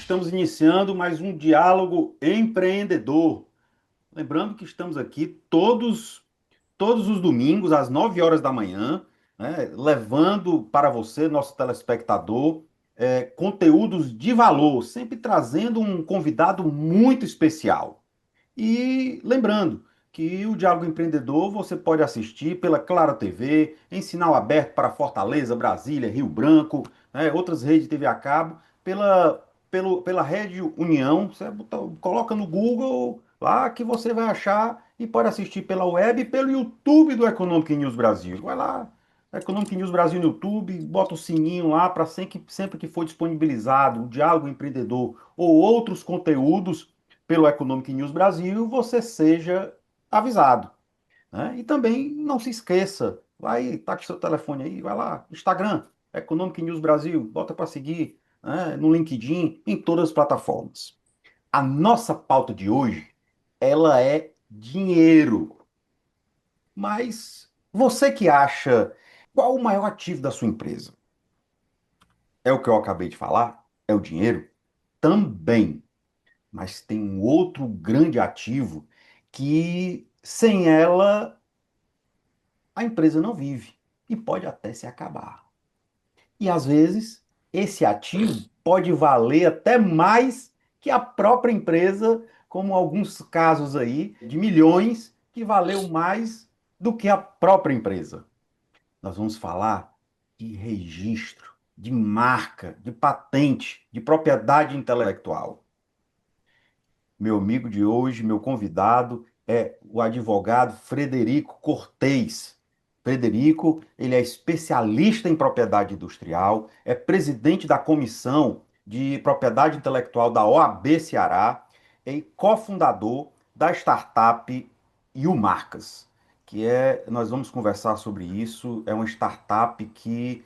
estamos iniciando mais um diálogo empreendedor. Lembrando que estamos aqui todos os domingos, às 9 horas da manhã, né, levando para você, nosso telespectador, conteúdos de valor, sempre trazendo um convidado muito especial. E lembrando que o Diálogo Empreendedor você pode assistir pela Claro TV, em sinal aberto para Fortaleza, Brasília, Rio Branco, né, outras redes de TV a cabo, pela Rede União. Você coloca no Google lá que você vai achar e pode assistir pela web e pelo YouTube do Economic News Brasil. Vai lá, Economic News Brasil no YouTube, bota o sininho lá para sempre que for disponibilizado o Diálogo Empreendedor ou outros conteúdos pelo Economic News Brasil, você seja avisado, né? E também não se esqueça, vai, tá com seu telefone aí, vai lá, Instagram, Economic News Brasil, bota para seguir, né, no LinkedIn, em todas as plataformas. A nossa pauta de hoje, ela é dinheiro. Mas você que acha qual o maior ativo da sua empresa? É o que eu acabei de falar? É o dinheiro? Também. Mas tem um outro grande ativo que sem ela a empresa não vive e pode até se acabar. E às vezes esse ativo pode valer até mais que a própria empresa, como alguns casos aí de milhões que valeu mais do que a própria empresa. Nós vamos falar de registro, de marca, de patente, de propriedade intelectual. Meu amigo de hoje, meu convidado é o advogado Frederico Cortez. Frederico, ele é especialista em propriedade industrial, é presidente da Comissão de Propriedade Intelectual da OAB Ceará e cofundador da startup Umarcas, nós vamos conversar sobre isso, é uma startup que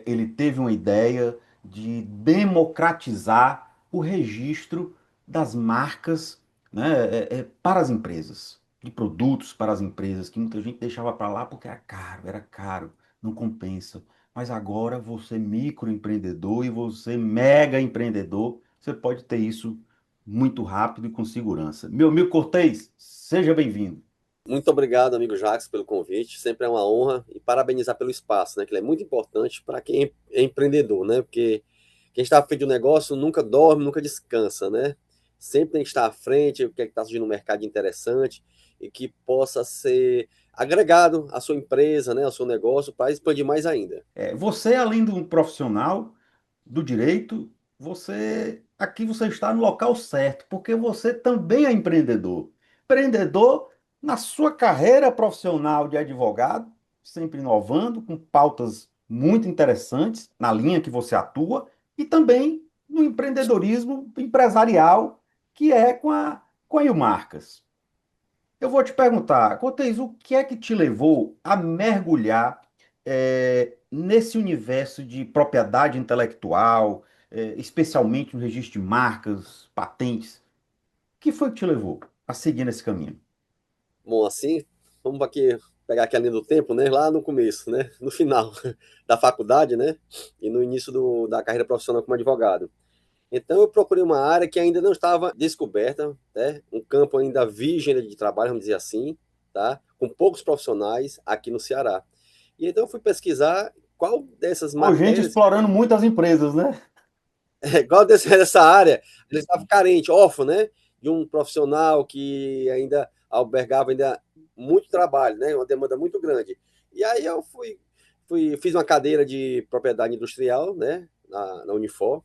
ele teve uma ideia de democratizar o registro das marcas, né, para as empresas, de produtos para as empresas, que muita gente deixava para lá porque era caro, não compensa. Mas agora você microempreendedor e você mega empreendedor, você pode ter isso muito rápido e com segurança. Meu amigo Cortez, seja bem-vindo. Muito obrigado, amigo Jacques, pelo convite. Sempre é uma honra e parabenizar pelo espaço, né? Que ele é muito importante para quem é empreendedor, né? Porque quem está à frente do negócio nunca dorme, nunca descansa, né? Sempre tem que estar à frente, o que é que está surgindo no mercado de interessante e que possa ser agregado à sua empresa, né? Ao seu negócio para expandir mais ainda. Você, além de um profissional do direito, aqui você está no local certo, porque você também é empreendedor. Empreendedor na sua carreira profissional de advogado, sempre inovando, com pautas muito interessantes na linha que você atua, e também no empreendedorismo empresarial, que é com a Ilmarcas. Eu vou te perguntar, Cortez, o que é que te levou a mergulhar nesse universo de propriedade intelectual, especialmente no registro de marcas, patentes? O que foi que te levou a seguir nesse caminho? Bom, assim, vamos aqui pegar aqui a linha do tempo, né? Lá no começo, né? No final da faculdade, né? E no início da carreira profissional como advogado. Então, eu procurei uma área que ainda não estava descoberta, né? Um campo ainda virgem de trabalho, vamos dizer assim, tá? Com poucos profissionais aqui no Ceará. E então, eu fui pesquisar qual dessas Pô, gente matérias, explorando muito as empresas, né? qual dessa área ele estava carente, órfão, né? De um profissional que ainda albergava ainda muito trabalho, né? Uma demanda muito grande. E aí eu fiz uma cadeira de propriedade industrial, né? Na Unifor,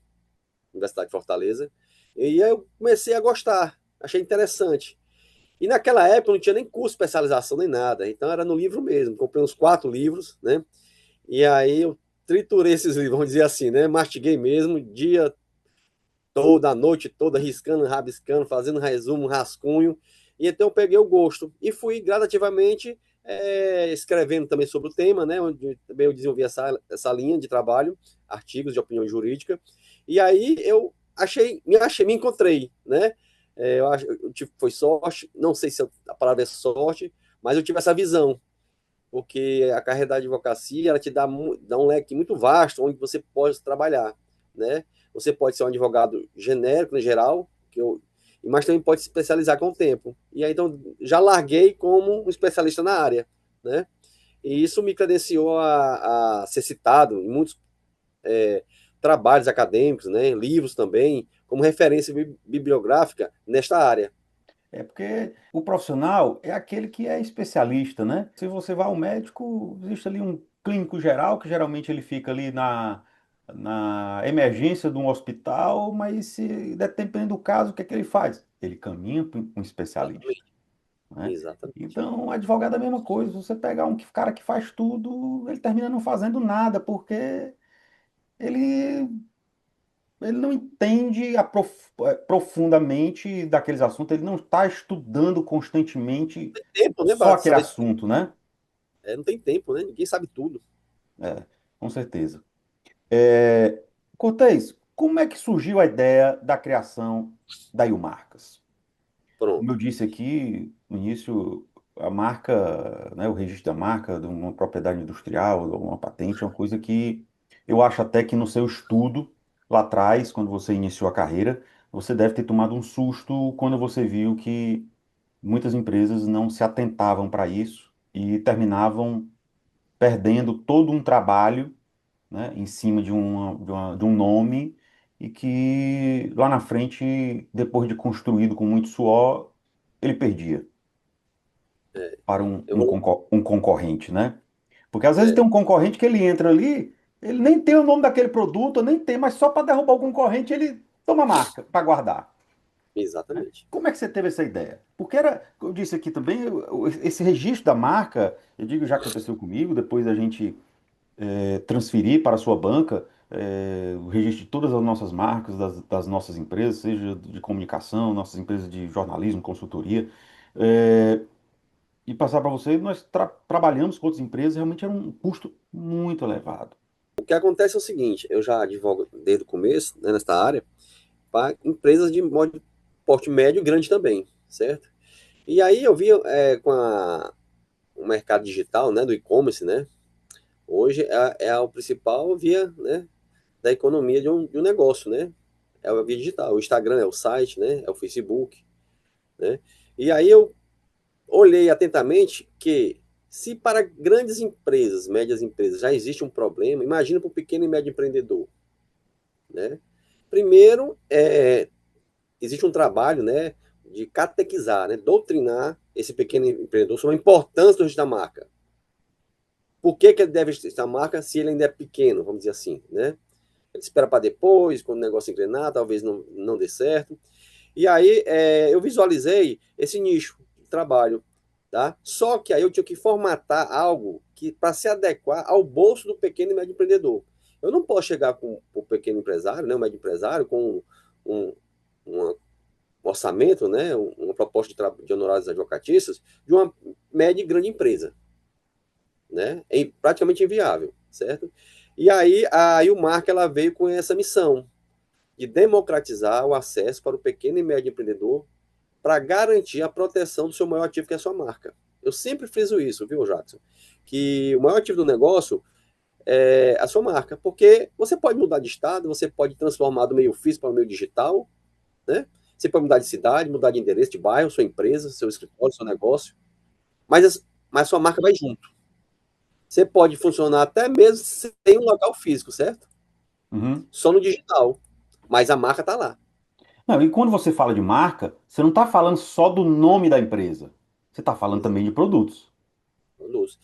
Universidade de Fortaleza. E aí eu comecei a gostar, achei interessante. E naquela época não tinha nem curso de especialização nem nada, então era no livro mesmo. Comprei uns 4 livros, né? E aí eu triturei esses livros, vamos dizer assim, né? Mastiguei mesmo, dia todo, a noite toda, riscando, rabiscando, fazendo resumo, rascunho. E então eu peguei o gosto e fui gradativamente escrevendo também sobre o tema, né? Onde também eu desenvolvi essa linha de trabalho, artigos de opinião jurídica. E aí eu me encontrei, né? Eu acho, foi sorte, não sei se a palavra é sorte, mas eu tive essa visão, porque a carreira da advocacia ela te dá um leque muito vasto onde você pode trabalhar, né? você pode ser um advogado genérico, no geral, mas também pode se especializar com o tempo. E aí, então, já larguei como um especialista na área, né? E isso me credenciou a ser citado em muitos trabalhos acadêmicos, né? Livros também, como referência bibliográfica nesta área. É porque o profissional é aquele que é especialista, né? Se você vai ao médico, existe ali um clínico geral, que geralmente ele fica ali na emergência de um hospital, mas dependendo do caso, o que é que ele faz? Ele caminha para um especialista, Exatamente. né? Exatamente. Então, o advogado é a mesma coisa. Você pegar cara que faz tudo, ele termina não fazendo nada, porque ele ele não entende profundamente daqueles assuntos, ele não está estudando constantemente Tempo, né, só para aquele saber tudo. assunto, né? Não tem tempo, né? Ninguém sabe tudo. É, com certeza. É, Cortez, como é que surgiu a ideia da criação da Ilmarcas? Como Pronto. eu disse aqui no início, a marca, né, o registro da marca, de uma propriedade industrial, ou uma patente, é uma coisa que eu acho até que no seu estudo, lá atrás, quando você iniciou a carreira, você deve ter tomado um susto quando você viu que muitas empresas não se atentavam para isso e terminavam perdendo todo um trabalho, né, em cima de um nome e que lá na frente, depois de construído com muito suor, ele perdia para Eu vou. um concorrente, né? Porque às vezes tem É, um concorrente que ele entra ali, ele nem tem o nome daquele produto, nem tem, mas só para derrubar o concorrente ele toma a marca para guardar. exatamente. Como é que você teve essa ideia? Porque era, eu disse aqui também, esse registro da marca, eu digo, já aconteceu comigo, depois a gente transferir para a sua banca o registro de todas as nossas marcas, das nossas empresas, seja de comunicação, nossas empresas de jornalismo, consultoria, e passar para você, nós trabalhamos com outras empresas, realmente era um custo muito elevado. O que acontece é o seguinte: eu já advogo desde o começo, né, nesta área, para empresas de porte médio e grande também, certo? E aí eu vi com o mercado digital, né, do e-commerce, né? Hoje é o principal via, né, da economia de um negócio, né? É a via digital. O Instagram é o site, né? É o Facebook, né? E aí eu olhei atentamente que se para grandes empresas, médias empresas, já existe um problema, imagina para o pequeno e médio empreendedor, né? Primeiro, existe um trabalho, né, de catequizar, né, doutrinar esse pequeno empreendedor sobre a importância do registro da marca. Por que ele deve registrar a marca se ele ainda é pequeno, vamos dizer assim, né? Ele espera para depois, quando o negócio engrenar, talvez não dê certo. E aí eu visualizei esse nicho de trabalho, tá? Só que aí eu tinha que formatar algo que para se adequar ao bolso do pequeno e médio empreendedor. Eu não posso chegar com o pequeno empresário, né, o médio empresário, com um, uma, um orçamento, né, uma proposta de honorários advocatícios de uma média e grande empresa, né? É praticamente inviável, certo? E aí a Ilmark ela veio com essa missão de democratizar o acesso para o pequeno e médio empreendedor para garantir a proteção do seu maior ativo, que é a sua marca. Eu sempre friso isso, viu, Jackson? Que o maior ativo do negócio é a sua marca, porque você pode mudar de estado, você pode transformar do meio físico para o meio digital, né? Você pode mudar de cidade, mudar de endereço, de bairro, sua empresa, seu escritório, seu negócio, mas sua marca vai junto. Você pode funcionar até mesmo sem um local físico, certo? Uhum. Só no digital, mas a marca está lá. Não, e quando você fala de marca, você não está falando só do nome da empresa, você está falando também de Exato. produtos.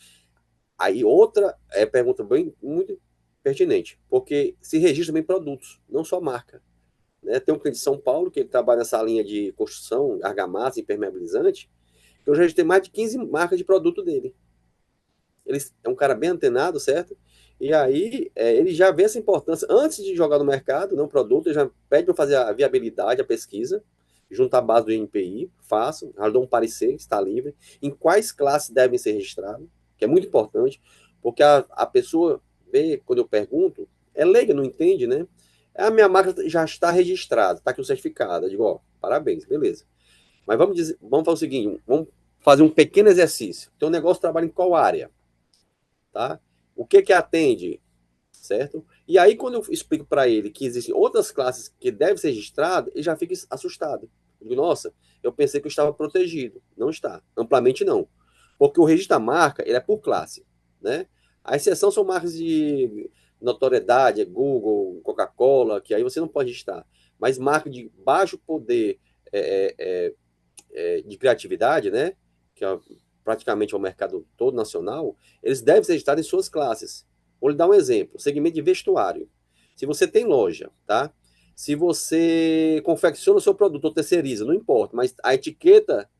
Aí outra pergunta bem muito pertinente, porque se registra também produtos, não só marca. Né? Tem um cliente de São Paulo que ele trabalha nessa linha de construção, argamassa, impermeabilizante, que eu já registrei mais de 15 marcas de produto dele. Ele é um cara bem antenado, certo? E aí ele já vê essa importância, antes de jogar no mercado, não produto, ele já pede para fazer a viabilidade, a pesquisa, junto à base do INPI, faço, já dou um parecer, está livre, em quais classes devem ser registradas, que é muito importante, porque a pessoa vê, quando eu pergunto, é leiga, não entende, né? A minha marca já está registrada, está aqui o certificado. Eu digo, ó, parabéns, beleza. Mas vamos fazer o seguinte, vamos fazer um pequeno exercício. Teu negócio trabalha em qual área? Tá? O que atende? certo? E aí, quando eu explico para ele que existem outras classes que devem ser registradas, ele já fica assustado. Eu digo, nossa, eu pensei que eu estava protegido. Não está, amplamente não. Porque o registro da marca, ele é por classe, né? A exceção são marcas de notoriedade, Google, Coca-Cola, que aí você não pode registrar. Mas marca de baixo poder é, é, de criatividade, né? Que é praticamente é o mercado todo nacional, eles devem ser registrados em suas classes. Vou lhe dar um exemplo: segmento de vestuário. Se você tem loja, tá? Se você confecciona o seu produto ou terceiriza, não importa, mas a etiqueta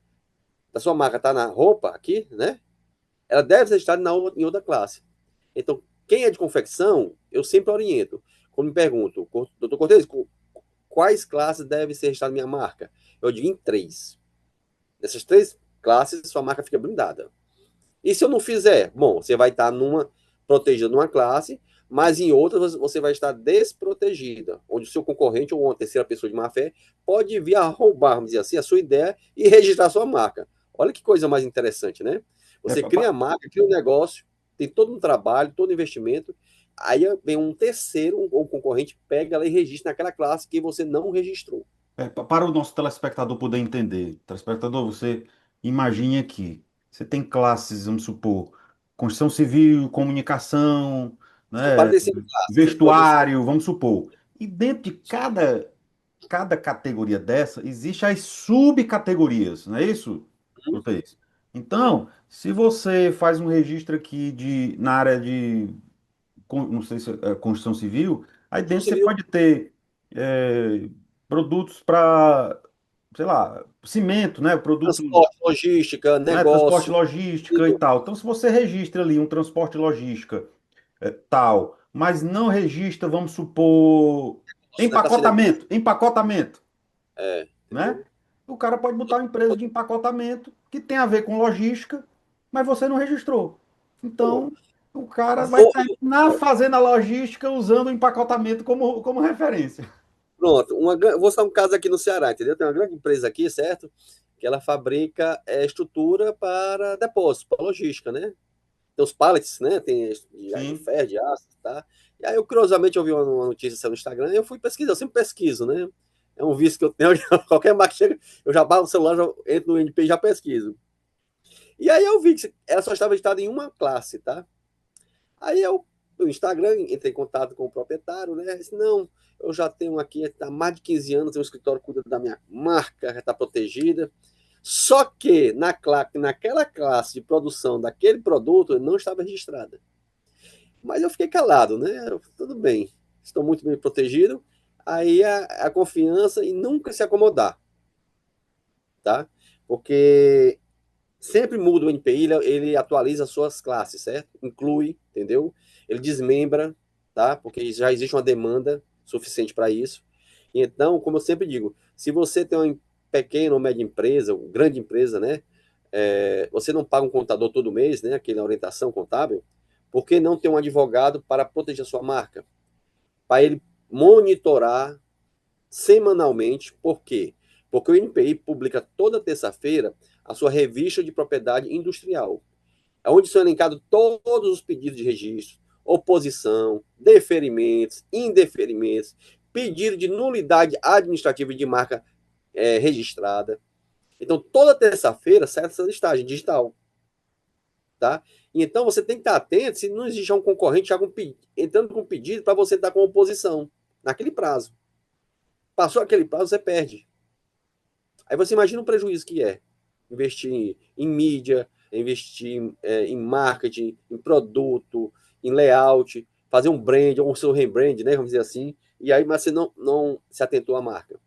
da sua marca está na roupa aqui, né? Ela deve ser registrada em outra classe. Então, quem é de confecção, eu sempre oriento. Quando me perguntam, doutor Cortez, quais classes devem ser registradas na minha marca? Eu digo em três. Nessas três classes, sua marca fica blindada. E se eu não fizer? Bom, você vai estar protegida numa classe, mas em outra você vai estar desprotegida, onde o seu concorrente ou uma terceira pessoa de má fé pode vir a roubar, vamos dizer assim, a sua ideia e registrar a sua marca. Olha que coisa mais interessante, né? É, Você cria a marca, cria um negócio, tem todo um trabalho, todo um investimento, aí vem um terceiro ou um concorrente, pega ela e registra naquela classe que você não registrou. para o nosso telespectador poder entender. Telespectador, você imagine aqui, você tem classes, vamos supor, construção civil, comunicação, São né, 45 classes de produção. vestuário, vamos supor. E dentro de cada categoria dessa, existem as subcategorias, não é isso, Cortez? Então, se você faz um registro aqui na área de, não sei se é construção civil, aí Construção dentro você civil, pode ter é, produtos para, sei lá, cimento, né? Produtos, transporte, logística, né? Transporte, negócio, logística e tal. Então, se você registra ali um transporte logística tal, mas não registra, vamos supor, na classe de negócio. empacotamento, né? Entendeu? O cara pode botar uma empresa de empacotamento que tem a ver com logística, mas você não registrou. Então, Pronto. o cara vai Vou, terminar fazendo a logística usando o empacotamento como referência. pronto. Vou citar um caso aqui no Ceará, entendeu? Tem uma grande empresa aqui, certo? Que ela fabrica estrutura para depósito, para logística, né? Tem os pallets, né? Tem de Sim. ferro, de aço, tá? E aí, eu, curiosamente, eu vi uma notícia no Instagram e eu fui pesquisar, eu sempre pesquiso, né? É um vício que eu tenho, qualquer marca chega, eu já bato o celular, já entro no NP e já pesquiso. E aí eu vi que ela só estava listada em uma classe, tá? Aí eu, no Instagram, entrei em contato com o proprietário, né? Disse, não, eu já tenho aqui, há mais de 15 anos, tenho um escritório cuidando da minha marca, já está protegida. Só que naquela classe de produção daquele produto, eu não estava registrada. Mas eu fiquei calado, né? Tudo bem, estou muito bem protegido. Aí a confiança e nunca se acomodar, tá? Porque sempre muda o NPI, ele atualiza as suas classes, certo? Inclui, entendeu? Ele desmembra, tá? Porque já existe uma demanda suficiente para isso. E então, como eu sempre digo, se você tem uma pequena ou média empresa, ou grande empresa, né? Você não paga um contador todo mês, né? Aquela orientação contábil. Por que não ter um advogado para proteger a sua marca? Para ele monitorar semanalmente. Por quê? Porque o INPI publica toda terça-feira a sua revista de propriedade industrial, onde são elencados todos os pedidos de registro, oposição, deferimentos, indeferimentos, pedido de nulidade administrativa de marca registrada. Então, toda terça-feira sai essa listagem digital, tá? E então, você tem que estar atento se não existe um concorrente já entrando com pedido para você estar com oposição, naquele prazo. Passou aquele prazo, você perde. Aí você imagina o prejuízo que é investir em mídia, investir em marketing, em produto, em layout, fazer um brand, ou um seu rebrand, né? Vamos dizer assim. E aí, mas você não se atentou à marca.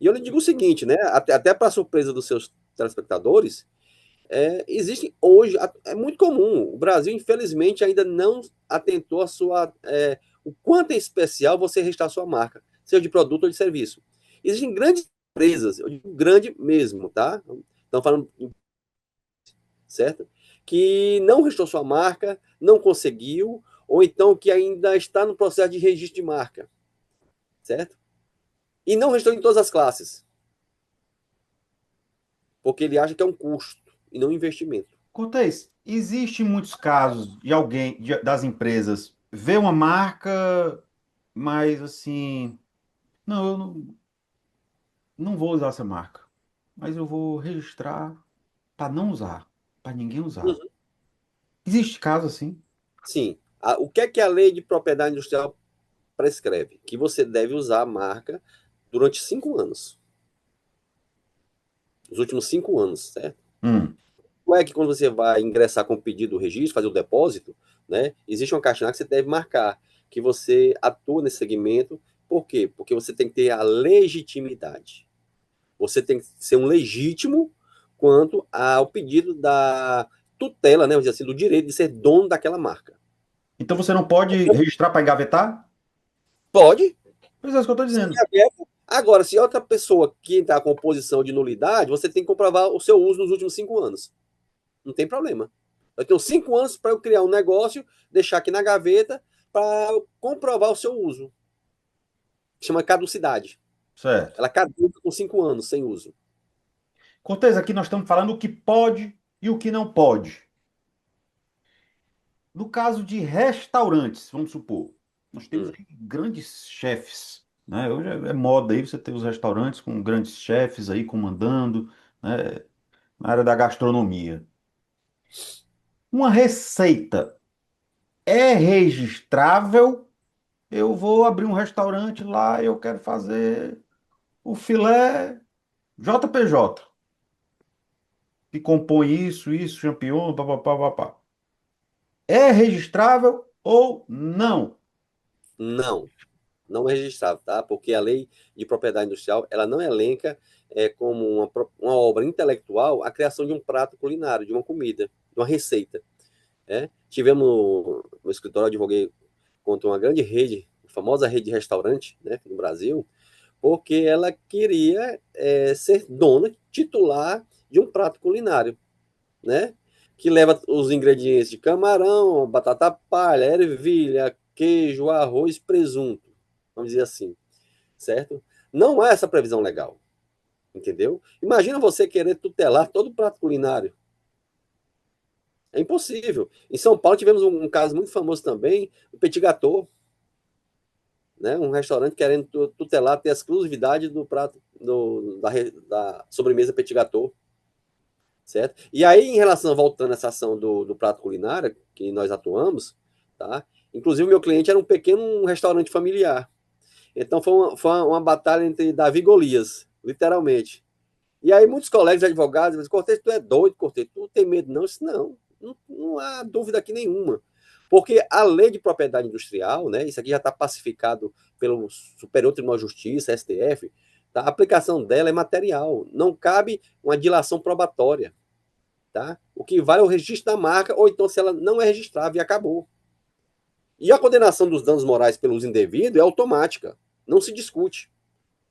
E eu lhe digo o seguinte, né? Até para surpresa dos seus telespectadores, existe hoje, é muito comum. O Brasil, infelizmente, ainda não atentou a sua. O quanto é especial você registrar a sua marca, seja de produto ou de serviço. Existem grandes empresas, eu digo grande mesmo, tá? Estão falando, certo? Que não registrou sua marca, não conseguiu, ou então que ainda está no processo de registro de marca, certo? E não registrou em todas as classes, porque ele acha que é um custo e não um investimento. Cortez, existe muitos casos de das empresas. ver uma marca, mas assim, não, eu não vou usar essa marca, mas eu vou registrar para não usar, para ninguém usar. Uhum. Existe caso assim? Sim. O que é que a lei de propriedade industrial prescreve? Que você deve usar a marca durante 5 anos. Os últimos 5 anos, certo? Hum, Não é que quando você vai ingressar com o pedido do registro, fazer o depósito, né? Existe uma caixinha que você deve marcar que você atua nesse segmento. Por quê? Porque você tem que ter a legitimidade. Você tem que ser um legítimo quanto ao pedido da tutela, né? Vamos dizer assim, do direito de ser dono daquela marca. então você não pode registrar para engavetar? Pode, Pois é isso que eu estou sim, dizendo. aberto. Agora, se outra pessoa que entrar com posição de nulidade, você tem que comprovar o seu uso nos últimos 5 anos. Não tem problema. Eu tenho 5 anos para eu criar um negócio, deixar aqui na gaveta, para comprovar o seu uso. Chama caducidade. Certo. Ela caduca com 5 anos sem uso. Cortez, aqui nós estamos falando o que pode e o que não pode. No caso de restaurantes, vamos supor, nós temos Hum. aí grandes chefes, né? Hoje é moda aí você ter os restaurantes com grandes chefes aí comandando, né? Na área da gastronomia. Uma receita é registrável? Eu vou abrir um restaurante lá e eu quero fazer o filé JPJ, que compõe isso, champignon, papapá, papá. É registrável ou não? Não, não é registrado, tá? Porque a lei de propriedade industrial, ela não elenca como uma obra intelectual a criação de um prato culinário, de uma comida, de uma receita. Né? Tivemos no escritório, eu advoguei contra uma grande rede, famosa rede de restaurante, né, no Brasil, porque ela queria ser dona, titular de um prato culinário, né? Que leva os ingredientes de camarão, batata palha, ervilha, queijo, arroz, presunto, vamos dizer assim, certo? Não há essa previsão legal, entendeu? Imagina você querer tutelar todo o prato culinário. É impossível. Em São Paulo tivemos um caso muito famoso também, o Petit Gâteau, né? Um restaurante querendo tutelar, ter a exclusividade do prato, da sobremesa Petit Gâteau, certo? E aí, em relação, voltando a essa ação do prato culinário, que nós atuamos, tá? Inclusive, meu cliente era um pequeno restaurante familiar. Então, foi uma batalha entre Davi e Golias, literalmente. E aí, muitos colegas advogados dizem, Cortez, tu é doido, Cortez, tu tem medo não? Eu disse, não, não há dúvida aqui nenhuma. Porque a lei de propriedade industrial, né, isso aqui já está pacificado pelo Superior Tribunal de Justiça, STF, tá? A aplicação dela é material, não cabe uma dilação probatória. Tá? O que vale é o registro da marca, ou então se ela não é registrável e acabou. E a condenação dos danos morais pelo uso indevido é automática, não se discute.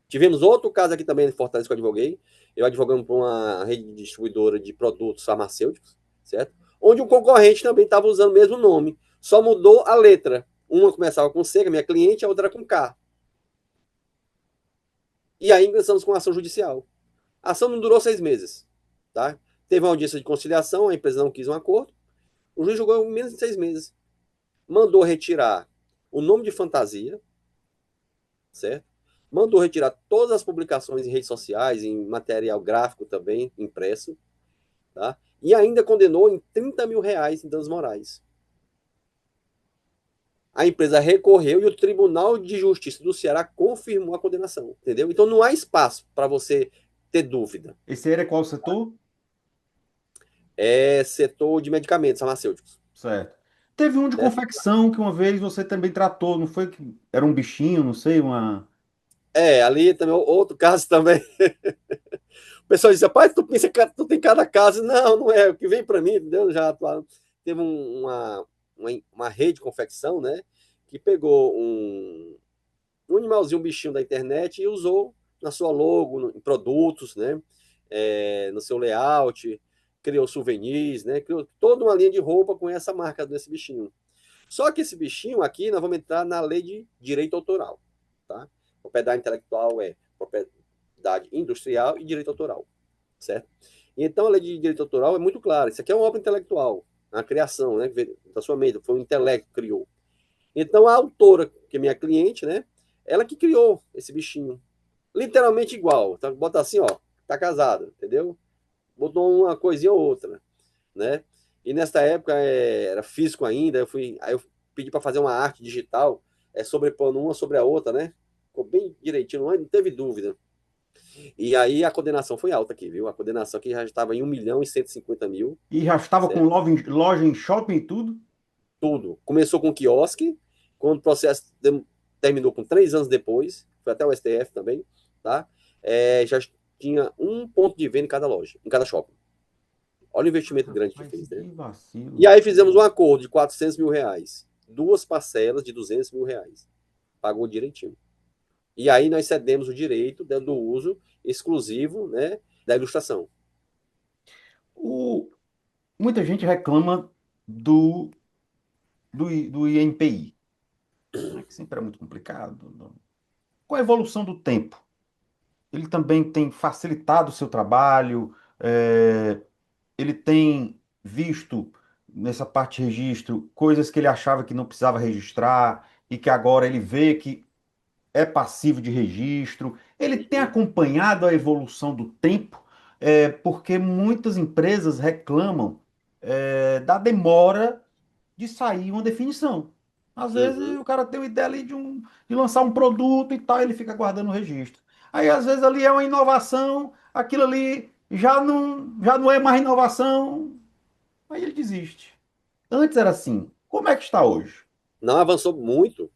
Tivemos outro caso aqui também em Fortaleza que eu advoguei. Eu advogando para uma rede distribuidora de produtos farmacêuticos, certo? Onde um concorrente também estava usando o mesmo nome, só mudou a letra. Uma começava com C, que é minha cliente, a outra com K. E aí ingressamos com a ação judicial. A ação não durou 6 meses. Tá? Teve uma audiência de conciliação, a empresa não quis um acordo. O juiz julgou em menos de 6 meses. Mandou retirar o nome de fantasia, certo? Mandou retirar todas as publicações em redes sociais, em material gráfico também, impresso, tá? E ainda condenou em R$ 30.000 em danos morais. A empresa recorreu e o Tribunal de Justiça do Ceará confirmou a condenação, entendeu? Então não há espaço para você ter dúvida. Esse aí é qual setor? É setor de medicamentos farmacêuticos, Certo. Teve um de certo? confecção que uma vez você também tratou, não foi que era um bichinho, não sei, uma. Ali também outro caso também. O pessoal diz, rapaz, tu pensa que tu tem cada caso. Não, não é. O que vem para mim, entendeu? Já atuaram. Teve uma rede de confecção, né? Que pegou um animalzinho, um bichinho da internet e usou na sua logo, em produtos, né? No seu layout, criou souvenirs, né? Criou toda uma linha de roupa com essa marca desse bichinho. Só que esse bichinho aqui, nós vamos entrar na lei de direito autoral, tá? Propriedade intelectual é propriedade industrial e direito autoral, certo? Então, a lei de direito autoral é muito clara. Isso aqui é uma obra intelectual, uma criação, né? Da sua mente, foi um intelecto que criou. Então a autora, que é minha cliente, né? Ela que criou esse bichinho. Literalmente igual. Tá, bota assim, ó, tá casado, entendeu? Botou uma coisinha ou outra, né? E nessa época era físico ainda, aí eu pedi para fazer uma arte digital, sobrepondo uma sobre a outra, né? Ficou bem direitinho, não teve dúvida. E aí a condenação foi alta aqui, viu? A condenação aqui já estava em 1.150.000, E já estava com certo? loja em shopping e tudo? Tudo. Começou com quiosque, quando o processo terminou com 3 anos depois, foi até o STF também, tá? Já tinha um ponto de venda em cada loja, em cada shopping. Olha o investimento grande que Rapaz, fez, né? que E vacilo. aí fizemos um acordo de R$ 400.000, 2 parcelas de R$ 200.000. Pagou direitinho. E aí nós cedemos o direito do uso exclusivo, né, da ilustração. O, muita gente reclama do INPI, né, que sempre é muito complicado. Com a evolução do tempo, ele também tem facilitado o seu trabalho, ele tem visto nessa parte de registro coisas que ele achava que não precisava registrar e que agora ele vê que é passivo de registro. Ele tem Uhum, acompanhado a evolução do tempo, porque muitas empresas reclamam, da demora de sair uma definição. Às vezes uhum. o cara tem uma ideia ali de lançar um produto e tal, ele fica guardando o registro. Aí às vezes ali é uma inovação, aquilo ali já não é mais inovação, aí ele desiste. Antes era assim. Como é que está hoje? Não avançou muito,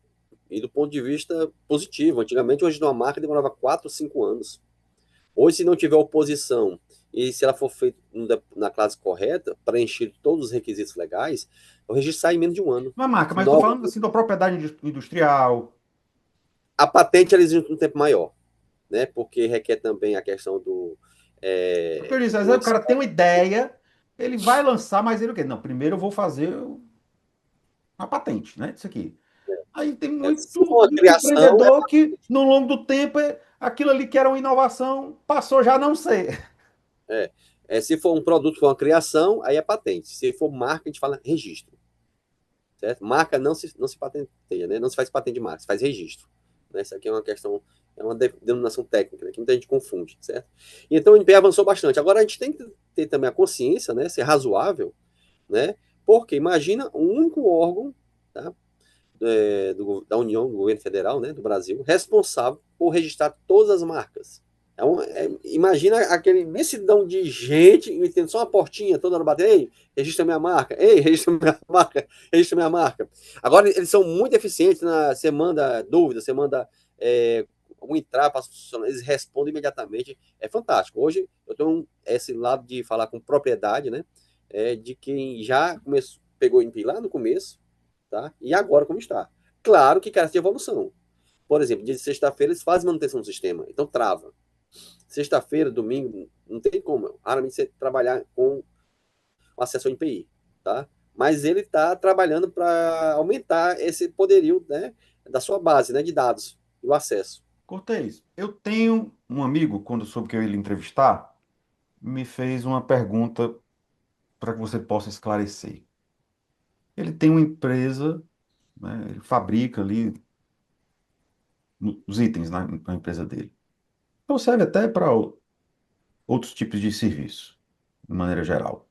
e do ponto de vista positivo. Antigamente, hoje, uma marca demorava 4, 5 anos. Hoje, se não tiver oposição e se ela for feita na classe correta, preencher todos os requisitos legais, o registro sai em menos de um ano. Uma marca, mas estou Nova, falando assim da propriedade industrial. a patente ela exige um tempo maior, né? Porque requer também a questão Porque eu disse, às do vezes o cara tem uma ideia, ele vai lançar, mas ele o quê? Não, primeiro eu vou fazer uma patente, né? Isso aqui. Aí tem se for uma muito criação, empreendedor que, no longo do tempo, aquilo ali que era uma inovação passou já a não ser. se for um produto, for uma criação, aí é patente. Se for marca, a gente fala registro, certo? Marca não se patenteia, né? Não se faz patente de marca, se faz registro. Né? Isso aqui é uma questão, é uma denominação técnica, né? Que muita gente confunde, certo? E então o NPE avançou bastante. Agora a gente tem que ter também a consciência, né? Ser razoável, né? Porque imagina um único órgão, tá? Da União, do governo federal, né, do Brasil, responsável por registrar todas as marcas. Imagina aquele imensidão de gente e tendo só uma portinha toda hora batendo, ei, registra minha marca, ei, registra minha marca, registra minha marca. Agora, eles são muito eficientes, você manda dúvida, você manda um entrar para funcionar, eles respondem imediatamente, é fantástico. Hoje, eu tenho esse lado de falar com propriedade, né, de quem já começou, pegou em lá no começo, tá? E agora como está. Claro que carece de evolução. Por exemplo, dia de sexta-feira eles fazem manutenção do sistema, então trava. Sexta-feira, domingo, não tem como. Raramente você trabalhar com acesso ao IPI, tá? Mas ele está trabalhando para aumentar esse poderio, né, da sua base, né, de dados e o acesso. Cortez, eu tenho um amigo, quando soube que eu ia lhe entrevistar, me fez uma pergunta para que você possa esclarecer. Ele tem uma empresa, né, ele fabrica ali os itens na empresa dele. Então serve até para outros tipos de serviço, de maneira geral.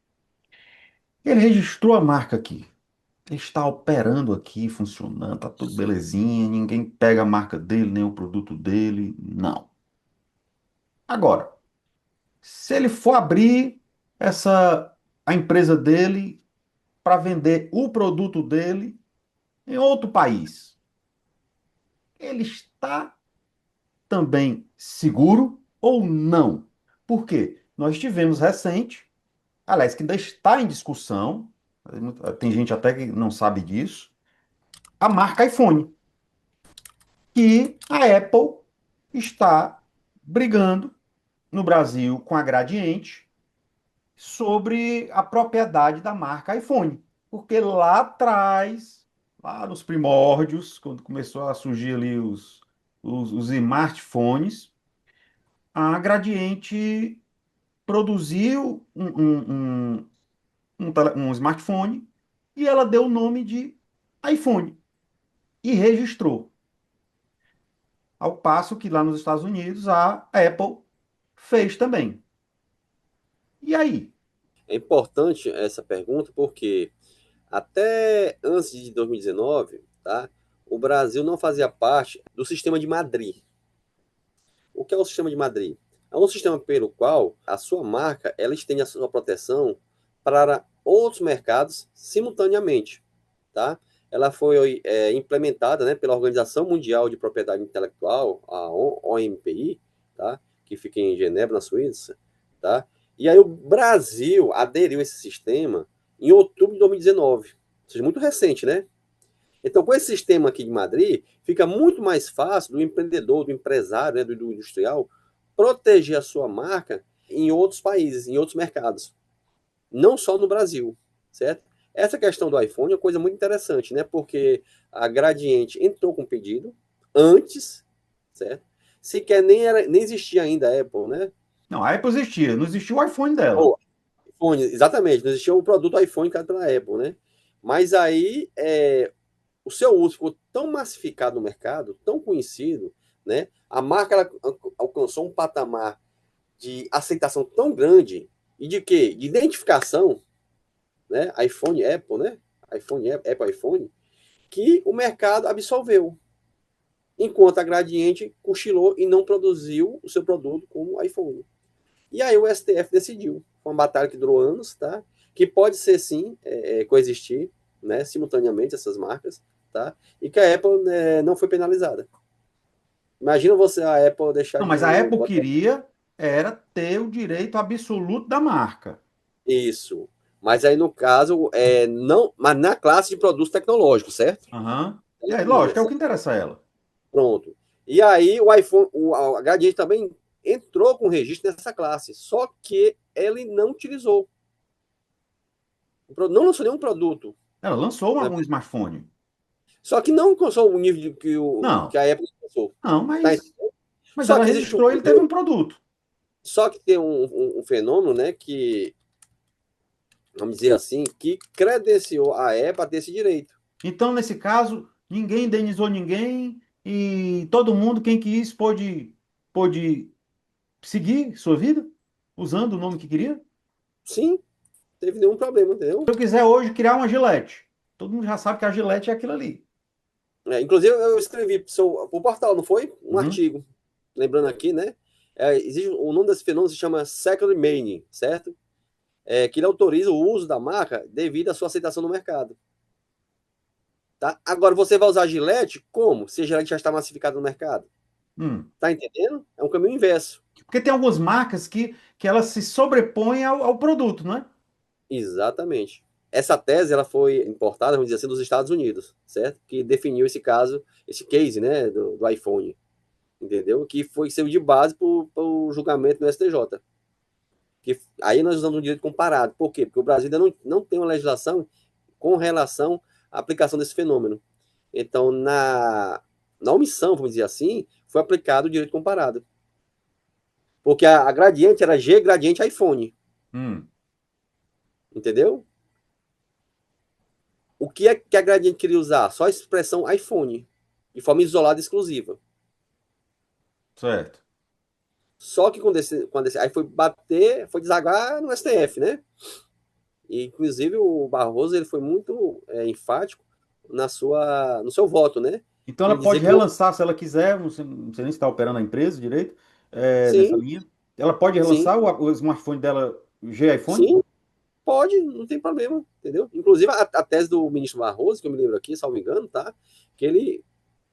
Ele registrou a marca aqui. Ele está operando aqui, funcionando, tá tudo belezinha, ninguém pega a marca dele, nem o produto dele, não. Agora, se ele for abrir essa a empresa dele para vender o produto dele em outro país, ele está também seguro ou não? Por quê? Nós tivemos recente, aliás, que ainda está em discussão, tem gente até que não sabe disso, a marca iPhone, que a Apple está brigando no Brasil com a Gradiente sobre a propriedade da marca iPhone. Porque lá atrás, lá nos primórdios, quando começou a surgir ali os smartphones, a Gradiente produziu um smartphone e ela deu o nome de iPhone. e registrou. Ao passo que lá nos Estados Unidos a Apple fez também. E aí? É importante essa pergunta porque até antes de 2019, tá, o Brasil não fazia parte do sistema de Madrid. O que é o sistema de Madrid? É um sistema pelo qual a sua marca ela estende a sua proteção para outros mercados simultaneamente, tá? Ela foi implementada, né, pela Organização Mundial de Propriedade Intelectual, a OMPI, tá? Que fica em Genebra, na Suíça, tá? E aí o Brasil aderiu a esse sistema em outubro de 2019, ou seja, muito recente, né? Então, com esse sistema aqui de Madrid, fica muito mais fácil do empreendedor, do empresário, né, do industrial, proteger a sua marca em outros países, em outros mercados, não só no Brasil, certo? Essa questão do iPhone é uma coisa muito interessante, né? Porque a Gradiente entrou com pedido antes, certo? Sequer nem existia ainda a Apple, né? Não, a Apple existia, não existia o iPhone dela. Ou iPhone, exatamente, não existia o produto iPhone criado pela Apple, né? Mas aí o seu uso ficou tão massificado no mercado, tão conhecido, né? A marca ela alcançou um patamar de aceitação tão grande e de quê? De identificação, né? iPhone, Apple, né? iPhone, Apple, iPhone, que o mercado absorveu, enquanto a Gradiente cochilou e não produziu o seu produto como iPhone. E aí o STF decidiu, foi uma batalha que durou anos, tá? Que pode ser sim coexistir, né? Simultaneamente essas marcas, tá? E que a Apple não foi penalizada. Imagina você a Apple deixar Não, mas a de Apple botar queria era ter o direito absoluto da marca. isso. Mas aí no caso não, mas na classe de produtos tecnológicos, certo? Aham. É, Telefonia, lógico, é o que certo? interessa a ela. Pronto. E aí o iPhone, a Gradiente também entrou com registro nessa classe, só que ele não utilizou, não lançou nenhum produto, Ela lançou né? um smartphone. Só que não alcançou o nível que Não, a Apple alcançou. não, Tá? mas Só ela que existe registrou, ele teve um produto. só que tem um fenômeno, né, que, vamos dizer assim, que credenciou a Apple a ter esse direito. Então, nesse caso, ninguém indenizou ninguém e todo mundo, quem quis, pôde seguir sua vida usando o nome que queria. Se Sim, teve nenhum problema, entendeu? eu quiser hoje criar uma Gillette, todo mundo já sabe que a Gillette é aquilo ali. Inclusive, eu escrevi pro portal, não foi? Um Uhum. artigo. Lembrando aqui, né? Existe, o nome desse fenômeno se chama second remaining, certo? Que ele autoriza o uso da marca devido à sua aceitação no mercado. Tá? Agora, você vai usar a Gillette como? Se a Gillette já está massificada no mercado. Hum. Tá entendendo? É um caminho inverso. Porque tem algumas marcas que elas se sobrepõem ao produto, não é? Exatamente. Essa tese ela foi importada, vamos dizer assim, dos Estados Unidos, certo? Que definiu esse caso, esse case, né, do iPhone, entendeu? Que foi serviu de base para o julgamento no STJ. Que aí nós usamos um direito comparado. Por quê? Porque o Brasil ainda não tem uma legislação com relação à aplicação desse fenômeno. Então, na omissão, vamos dizer assim, foi aplicado o direito comparado. Porque a gradiente era G gradiente iPhone, Hum. entendeu? O que é que a Gradiente queria usar? Só a expressão iPhone, de forma isolada e exclusiva. Certo. Só que aí foi bater, foi desaguar no STF, né? E, inclusive, o Barroso ele foi muito enfático no seu voto, né? Então Que ela ele dizia pode que não. relançar se ela quiser, não sei nem se está operando a empresa direito, nessa Sim, linha. Ela pode sim, relançar o smartphone dela, o G-iPhone? sim, pode, não tem problema, entendeu? Inclusive, a tese do ministro Barroso, que eu me lembro aqui, salvo engano, tá? Que ele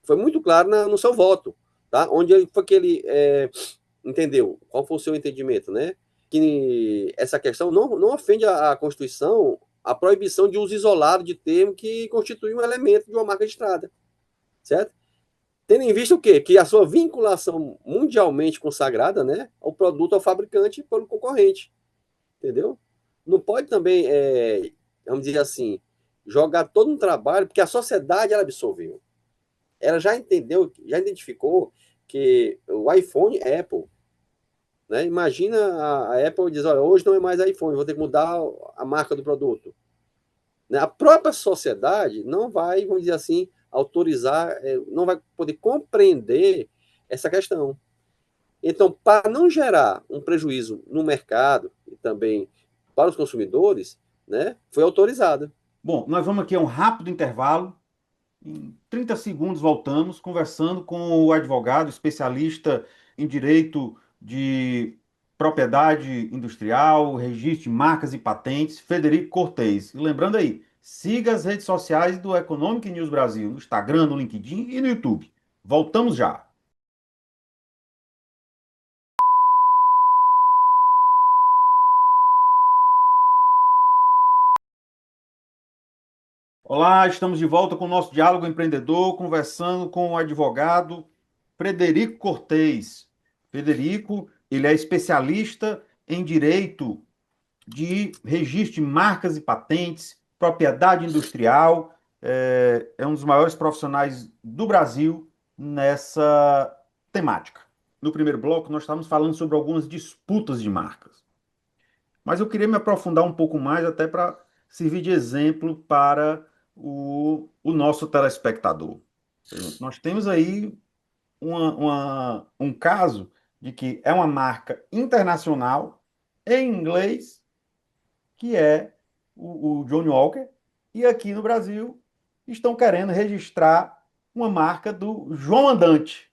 foi muito claro no seu voto, tá? Onde ele foi que ele entendeu? Qual foi o seu entendimento, né? Que essa questão não ofende a Constituição a proibição de uso isolado de termo que constitui um elemento de uma marca registrada, certo? Tendo em vista o quê? Que a sua vinculação mundialmente consagrada, né, ao produto, ao fabricante e pelo concorrente, entendeu? Não pode também, vamos dizer assim, jogar todo um trabalho, porque a sociedade ela absorveu. Ela já entendeu, já identificou que o iPhone é Apple. Né? Imagina a Apple diz, olha, hoje não é mais iPhone, vou ter que mudar a marca do produto. Né? A própria sociedade não vai, vamos dizer assim, autorizar, não vai poder compreender essa questão. Então, para não gerar um prejuízo no mercado e também para os consumidores, né, foi autorizada. Bom, nós vamos aqui a um rápido intervalo. Em 30 segundos voltamos conversando com o advogado especialista em direito de propriedade industrial, registro de marcas e patentes, Frederico Cortez. E lembrando aí, siga as redes sociais do Economic News Brasil, no Instagram, no LinkedIn e no YouTube. Voltamos já. Olá, estamos de volta com o nosso diálogo empreendedor, conversando com o advogado Frederico Cortez. Frederico, ele é especialista em direito de registro de marcas e patentes, propriedade industrial, é um dos maiores profissionais do Brasil nessa temática. No primeiro bloco, nós estávamos falando sobre algumas disputas de marcas, mas eu queria me aprofundar um pouco mais, até para servir de exemplo para o nosso telespectador. Nós temos aí um caso de que é uma marca internacional em inglês, que é o Johnny Walker, e aqui no Brasil estão querendo registrar uma marca do João Andante.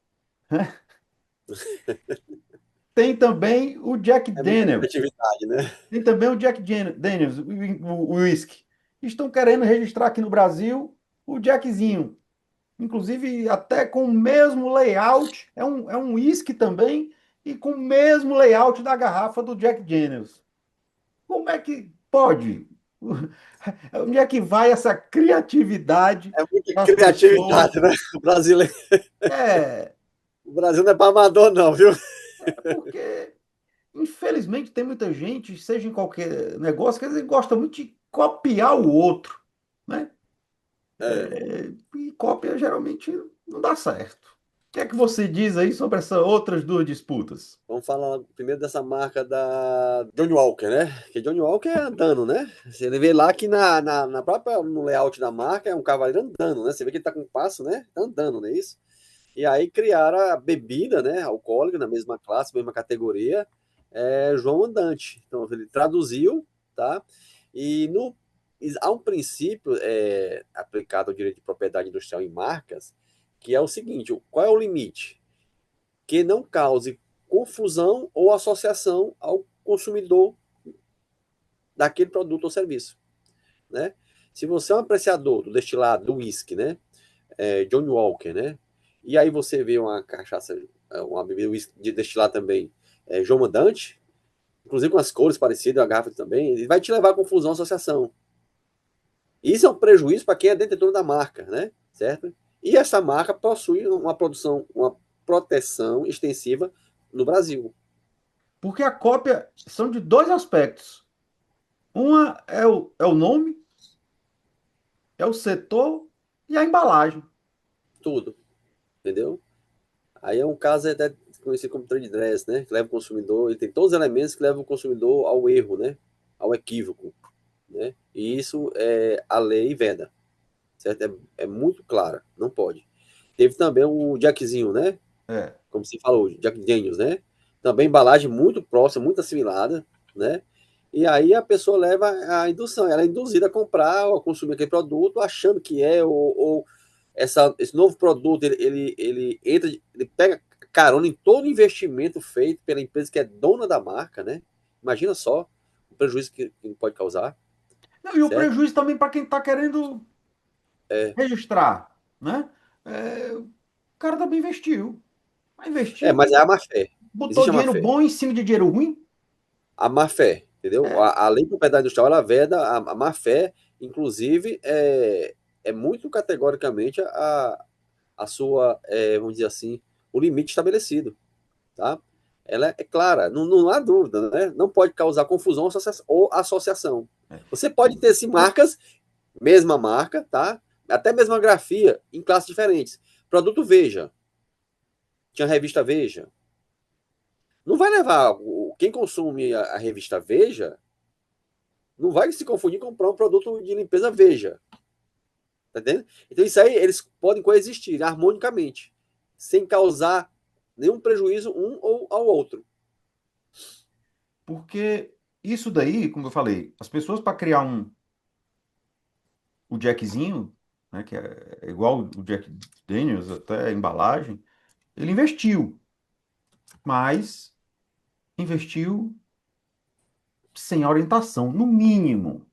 Tem também o Jack É muita Daniel, criatividade, né? tem também o Jack Daniels, o whisky. Estão querendo registrar aqui no Brasil o Jackzinho, inclusive até com o mesmo layout, é um whisky também, e com o mesmo layout da garrafa do Jack Daniels. Como é que pode? Onde é que vai essa criatividade É muita das pessoas? criatividade, né? O brasileiro, É, o Brasil não é para amador, não, viu? porque, infelizmente, tem muita gente, seja em qualquer negócio, que às vezes gosta muito de copiar o outro, né? É. E cópia geralmente não dá certo. O que é que você diz aí sobre essas outras duas disputas? Vamos falar primeiro dessa marca da Johnny Walker, né? Que Johnny Walker é andando, né? Você vê lá que na própria no layout da marca é um cavaleiro andando, né? Você vê que ele tá com um passo, né? Tá andando, não é isso? E aí criaram a bebida, né? Alcoólica, na mesma classe, mesma categoria, João Andante. Então ele traduziu, tá? E há um princípio aplicado ao direito de propriedade industrial em marcas, que é o seguinte: qual é o limite? Que não cause confusão ou associação ao consumidor daquele produto ou serviço, né? Se você é um apreciador do destilado, do whisky, né? Johnny Walker, né? E aí você vê uma cachaça, uma bebida whisky de destilado também, João Mandante, inclusive com as cores parecidas, a garrafa também, ele vai te levar a confusão, associação. Isso é um prejuízo para quem é detentor da marca, né? Certo? E essa marca possui uma produção, uma proteção extensiva no Brasil. Porque a cópia são de dois aspectos. Uma é o nome, é o setor e a embalagem. Tudo, entendeu? Aí é um caso até conhecido como trade dress, né? Que leva o consumidor, ele tem todos os elementos que levam o consumidor ao erro, né? Ao equívoco, né? E isso a lei veda, certo? É muito clara, não pode. Teve também o Jackzinho, né? É. Como você falou, Jack Daniels, né? Também embalagem muito próxima, muito assimilada, né? E aí a pessoa leva a indução, ela é induzida a comprar ou a consumir aquele produto achando que ou esse novo produto, ele entra, ele pega carona em todo o investimento feito pela empresa que é dona da marca, né? Imagina só o prejuízo que pode causar, Não, e o certo? prejuízo também para quem está querendo registrar, né? O cara também investiu. Vai investir, Mas é a má fé. botou Existe a má dinheiro fé. bom em cima de dinheiro ruim. A má fé, entendeu? É. A lei de propriedade industrial, ela veda a má fé, inclusive, é muito categoricamente a sua, vamos dizer assim, o limite estabelecido, tá? Ela é clara, não há dúvida, né? Não pode causar confusão ou associação. Você pode ter, sim, marcas, mesma marca, tá? Até mesma grafia, em classes diferentes. Produto Veja, tinha a revista Veja. Não vai levar, quem consome a revista Veja, não vai se confundir com comprar um produto de limpeza Veja. Tá entendendo? Então, isso aí, eles podem coexistir harmonicamente, sem causar nenhum prejuízo um ou ao outro. Porque isso daí, como eu falei, as pessoas para criar o Jackzinho, né, que é igual o Jack Daniels, até a embalagem, ele investiu, mas investiu sem orientação, no mínimo.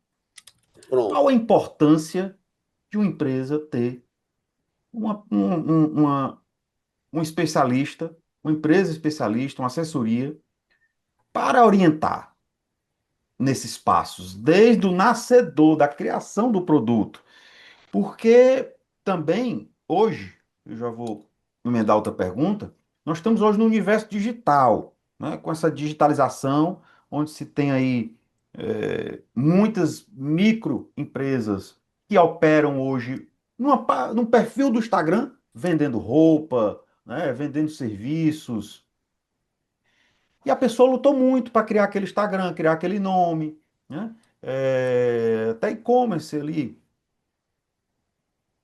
Qual Pronto. a importância de uma empresa ter um especialista, uma empresa especialista, uma assessoria, para orientar nesses passos, desde o nascedor, da criação do produto? Porque também, hoje, eu já vou emendar outra pergunta, nós estamos hoje no universo digital, né? Com essa digitalização, onde se tem aí muitas microempresas que operam hoje num perfil do Instagram, vendendo roupa, né? Vendendo serviços. E a pessoa lutou muito para criar aquele Instagram, criar aquele nome, né? Até e-commerce ali.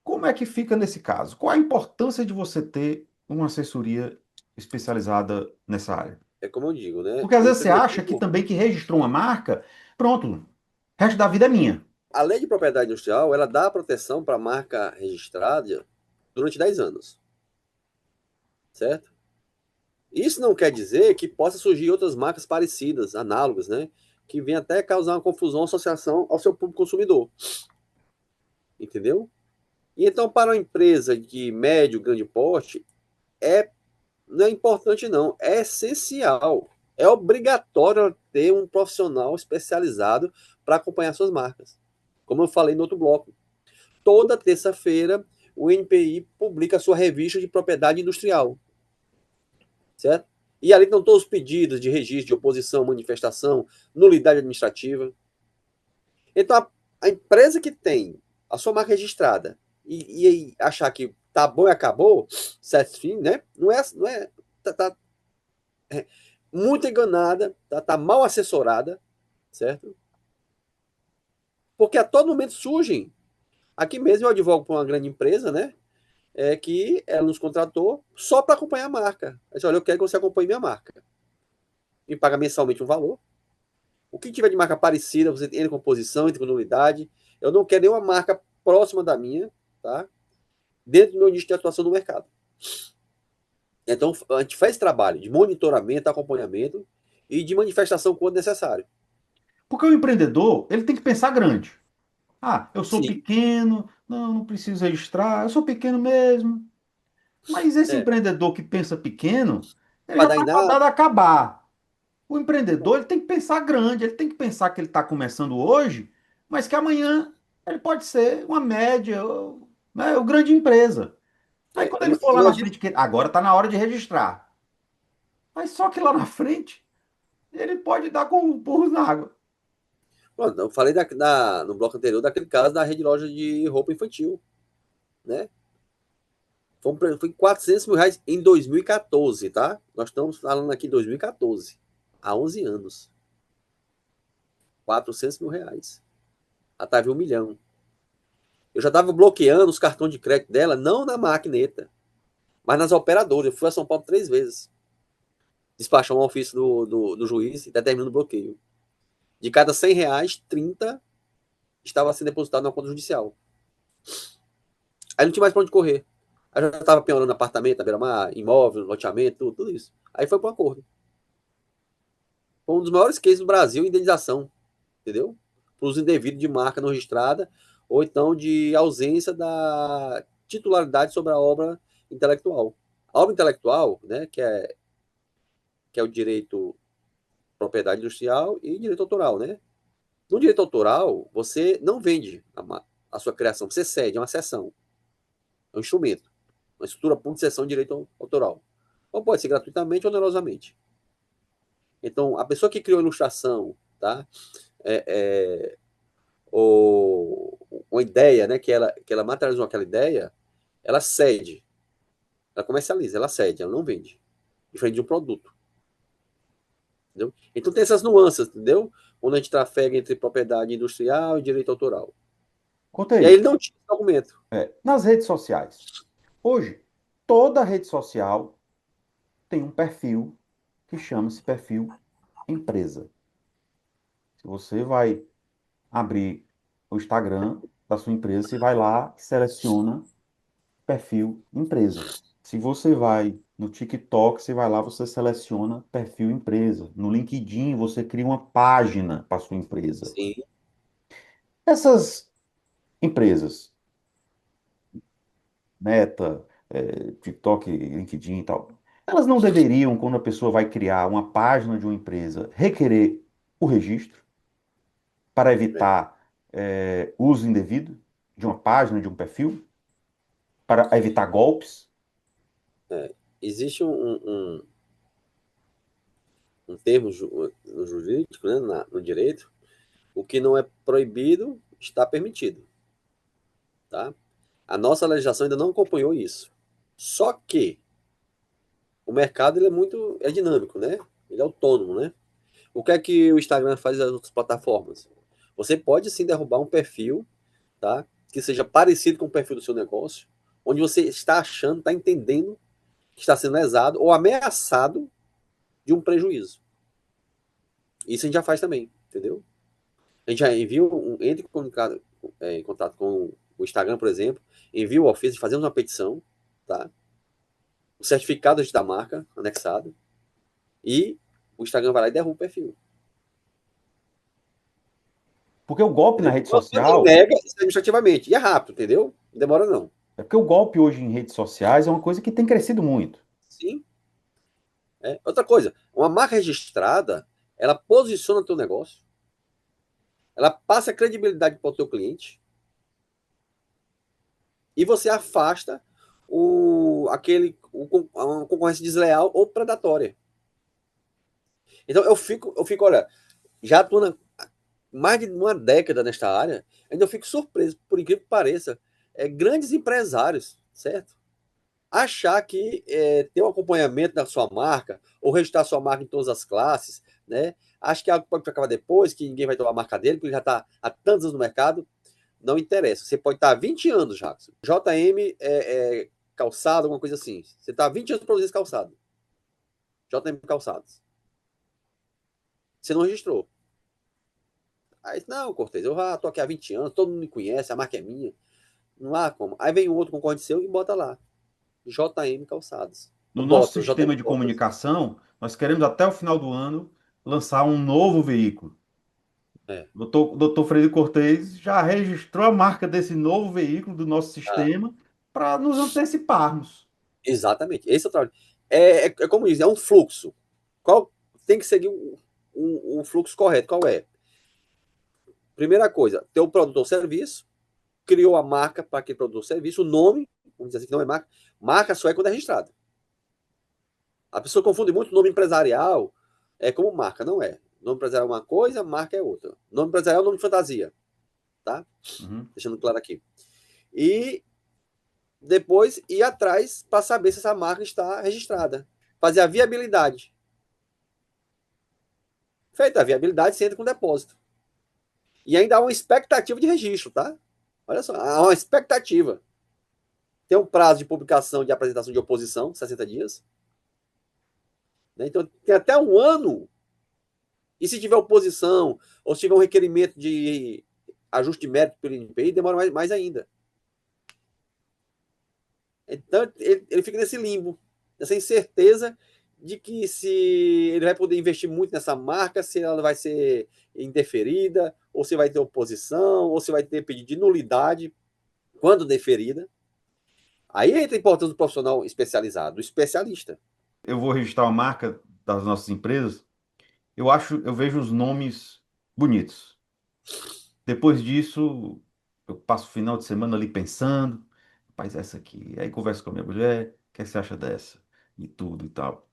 Como é que fica nesse caso? Qual a importância de você ter uma assessoria especializada nessa área? É como eu digo, né? Porque às O vezes você acha que empreendedor, também que registrou uma marca, pronto, o resto da vida é minha. a lei de propriedade industrial, ela dá proteção para a marca registrada durante 10 anos, certo? Isso não quer dizer que possa surgir outras marcas parecidas, análogas, né? Que venham até causar uma confusão, associação ao seu público consumidor, entendeu? E então, para uma empresa de médio, grande porte, é, não é importante, não, é essencial, é obrigatório ter um profissional especializado para acompanhar suas marcas. Como eu falei no outro bloco, toda terça-feira o NPI publica a sua revista de propriedade industrial, certo? E ali estão todos os pedidos de registro, de oposição, manifestação, nulidade administrativa. Então, a empresa que tem a sua marca registrada e achar que tá bom e acabou, certo fim, né? Não é tá muito enganada, tá mal assessorada, certo? Porque a todo momento surgem. Aqui mesmo eu advogo para uma grande empresa, né? Que ela nos contratou só para acompanhar a marca. Ela disse, olha, eu quero que você acompanhe minha marca. Me paga mensalmente um valor. O que tiver de marca parecida, você entra com posição, entra com nulidade. Eu não quero nenhuma marca próxima da minha, tá? Dentro do meu nicho de atuação no mercado. Então, a gente faz trabalho de monitoramento, acompanhamento e de manifestação quando necessário. Porque o empreendedor, ele tem que pensar grande. Ah, eu sou Sim, pequeno, não preciso registrar, eu sou pequeno mesmo. Mas esse é. empreendedor que pensa pequeno, ele já Vai dar está em nada. fadado a acabar. O empreendedor, ele tem que pensar grande, ele tem que pensar que ele está começando hoje, mas que amanhã ele pode ser uma média, né, ou grande empresa. Aí quando ele for lá na frente, que agora está na hora de registrar. Mas só que lá na frente, ele pode dar com burros na água. Pronto, eu falei no bloco anterior daquele caso da rede loja de roupa infantil, né? Foi R$ 400 mil em 2014, tá? Nós estamos falando aqui em 2014, há 11 anos. R$ 400 mil. Ela estava em 1 milhão. Eu já estava bloqueando os cartões de crédito dela, não na maquineta, mas nas operadoras. Eu fui a São Paulo 3 vezes. Despachar um ofício do juiz e determinando o bloqueio. De cada R$ 100, 30 estava sendo depositado na conta judicial. Aí não tinha mais para onde correr. Aí já estava penhorando apartamento, beira-mar, imóvel, loteamento, tudo isso. Aí foi para um acordo. Foi um dos maiores cases do Brasil em indenização, entendeu? Por uso indevido de marca não registrada ou então de ausência da titularidade sobre a obra intelectual. A obra intelectual, né, que é o direito propriedade industrial e direito autoral, né? No direito autoral, você não vende a sua criação, você cede, é uma cessão, é um instrumento, uma estrutura pública de cessão de direito autoral. Ou pode ser gratuitamente ou onerosamente. Então, a pessoa que criou a ilustração, tá? É, é, ou uma ideia, né, que ela materializou aquela ideia, ela cede, ela comercializa, ela cede, ela não vende, diferente de um produto, entendeu? Então tem essas nuances, entendeu? Onde a gente trafega entre propriedade industrial e direito autoral. E aí Cortei. ele não tinha esse documento. Nas redes sociais. Hoje, toda rede social tem um perfil que chama-se perfil empresa. Se você vai abrir o Instagram da sua empresa, você vai lá e seleciona perfil empresa. Se você vai no TikTok, você vai lá, você seleciona perfil empresa. No LinkedIn, você cria uma página para sua empresa. Sim, Essas empresas, Meta, TikTok, LinkedIn e tal, elas não deveriam, quando a pessoa vai criar uma página de uma empresa, requerer o registro para é, evitar uso indevido de uma página, de um perfil, para evitar golpes? é. Existe um termo no jurídico, né, no direito, o que não é proibido está permitido, tá? A nossa legislação ainda não acompanhou isso. Só que o mercado ele é dinâmico, né? Ele é autônomo, né? O que é que o Instagram faz nas outras plataformas? Você pode sim derrubar um perfil, tá? Que seja parecido com o perfil do seu negócio, onde você está achando, está entendendo que está sendo lesado ou ameaçado de um prejuízo. Isso a gente já faz também, entendeu? A gente já envia entre em contato com o Instagram, por exemplo, envia o ofício, fazemos uma petição, tá? O certificado da marca anexado e o Instagram vai lá e derruba o perfil. Porque o golpe na rede Não social, nega administrativamente. E é rápido, entendeu? Não demora não. é porque o golpe hoje em redes sociais é uma coisa que tem crescido muito. Sim. É. Outra coisa, uma marca registrada, ela posiciona o teu negócio, ela passa credibilidade para o teu cliente e você afasta a concorrência desleal ou predatória. Então olha, já estou mais de uma década nesta área, ainda eu fico surpreso, por incrível que pareça, grandes empresários, certo? Achar que ter um acompanhamento da sua marca, ou registrar sua marca em todas as classes, né? Acho que é algo que pode acabar depois, que ninguém vai tomar a marca dele, porque ele já está há tantos anos no mercado. Não interessa. Você pode estar há 20 anos, Jackson. JM calçado, alguma coisa assim. Você está há 20 anos produzindo calçado. JM calçados. Você não registrou. Aí, não, Cortez, eu já tô aqui há 20 anos, todo mundo me conhece, a marca é minha. Não há como. Aí vem um outro concorrente seu e bota lá. JM Calçados. No nosso Botas, JM sistema de Botas. comunicação, nós queremos até o final do ano lançar um novo veículo. É. O doutor Freire Cortez já registrou a marca desse novo veículo do nosso Ah, sistema para nos anteciparmos. exatamente. Esse é o trabalho. É como diz, é um fluxo. Qual tem que seguir um fluxo correto? Qual é? Primeira coisa, ter o produto ou serviço, criou a marca para aquele produto ou serviço, o nome, vamos dizer assim, que não é marca. Marca só é quando é registrado. A pessoa confunde muito nome empresarial como marca, não é. Nome empresarial é uma coisa, marca é outra. Nome empresarial é nome de fantasia, tá? Uhum. Deixando claro aqui. E depois ir atrás para saber se essa marca está registrada. Fazer a viabilidade. Feita a viabilidade, você entra com depósito. E ainda há uma expectativa de registro, tá? Olha só, há uma expectativa. Tem um prazo de publicação de apresentação de oposição, 60 dias. Né? Então, tem até um ano. E se tiver oposição, ou se tiver um requerimento de ajuste de mérito pelo INPI, demora mais ainda. Então, ele fica nesse limbo, nessa incerteza de que se ele vai poder investir muito nessa marca, se ela vai ser indeferida, ou se vai ter oposição, ou se vai ter pedido de nulidade quando deferida. Aí entra a importância do profissional especializado, do especialista. Eu vou registrar uma marca das nossas empresas. Eu vejo os nomes bonitos. Depois disso, eu passo o final de semana ali pensando, rapaz, essa aqui. Aí converso com a minha mulher, o que é que você acha dessa? E tudo e tal.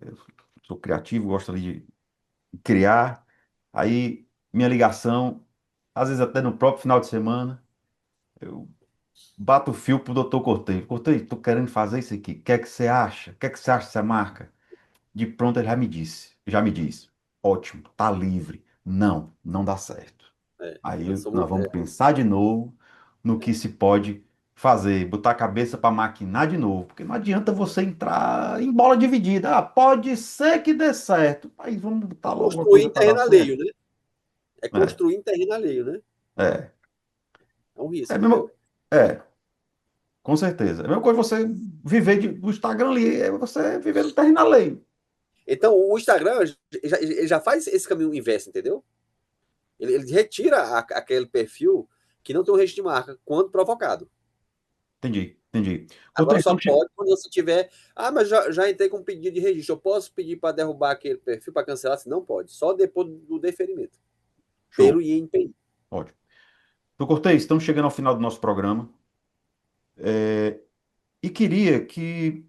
Eu sou criativo, gosto ali de criar. Aí, minha ligação, às vezes até no próprio final de semana, eu bato o fio pro doutor Cortez. Cortez, tô querendo fazer isso aqui. O que é que você acha? O que é que você acha dessa marca? De pronto ele já me disse. Já me diz. Ótimo, tá livre. Não, não dá certo. Aí nós nós somos, vamos pensar de novo no que se pode fazer, botar a cabeça para maquinar de novo, porque não adianta você entrar em bola dividida. Ah, pode ser que dê certo. Aí vamos botar logo uma construir coisa em para dar terreno alheio, certo. né? É É, construir em terreno alheio, né? é, É um é risco, mesmo, entendeu? é, com certeza. É a mesma coisa você viver do Instagram ali, é você viver no terreno alheio. Então, o Instagram ele já faz esse caminho inverso, entendeu? Ele retira aquele perfil que não tem um registro de marca quando provocado. Entendi, entendi. Agora Cortei, só então, pode quando você tiver. Ah, mas já entrei com um pedido de registro. Eu posso pedir para derrubar aquele perfil para cancelar? Se não pode. Só depois do deferimento. show, Pelo INPI. ótimo. Então, Cortez, estamos chegando ao final do nosso programa. E queria que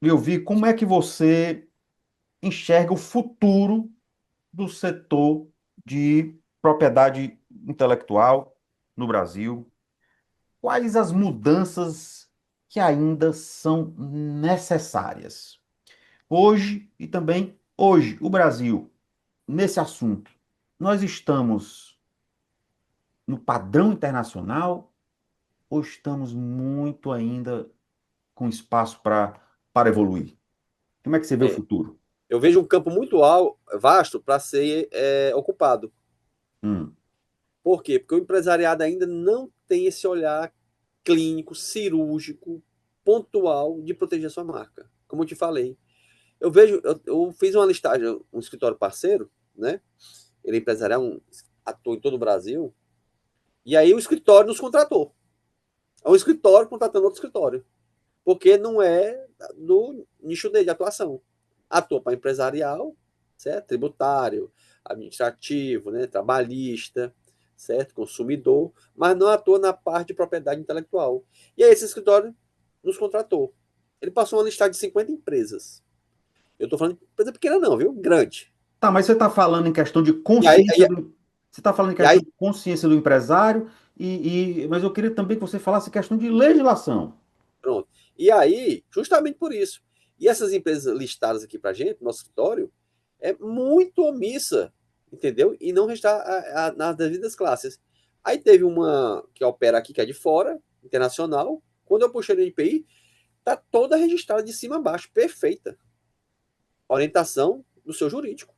me ouvir como é que você enxerga o futuro do setor de propriedade intelectual no Brasil. Quais as mudanças que ainda são necessárias? Hoje e também hoje, o Brasil, nesse assunto, nós estamos no padrão internacional ou estamos muito ainda com espaço para evoluir? Como é que você vê o É, futuro? eu vejo um campo muito vasto para ser ocupado. Hum, Por quê? Porque o empresariado ainda não tem esse olhar clínico, cirúrgico, pontual de proteger a sua marca. Como eu te falei. Eu fiz uma listagem, um escritório parceiro, né? Ele é empresarial, atua em todo o Brasil. E aí o escritório nos contratou. É um escritório contratando outro escritório. Porque não é do nicho dele de atuação. Atua para empresarial, certo? Tributário, administrativo, né? Trabalhista, certo? Consumidor, mas não atua na parte de propriedade intelectual. E aí esse escritório nos contratou. Ele passou uma listagem de 50 empresas. Eu estou falando de empresa pequena não, viu? Grande. tá, mas você está falando em questão de E aí, consciência aí, do, você está falando em e questão aí de consciência do empresário mas eu queria também que você falasse em questão de legislação. pronto. E aí, justamente por isso. E essas empresas listadas aqui para gente, nosso escritório, é muito omissa, entendeu? E não está nas devidas classes. Aí teve uma que opera aqui, que é de fora, internacional. Quando eu puxei no IPI, tá toda registrada de cima a baixo, perfeita. Orientação do seu jurídico,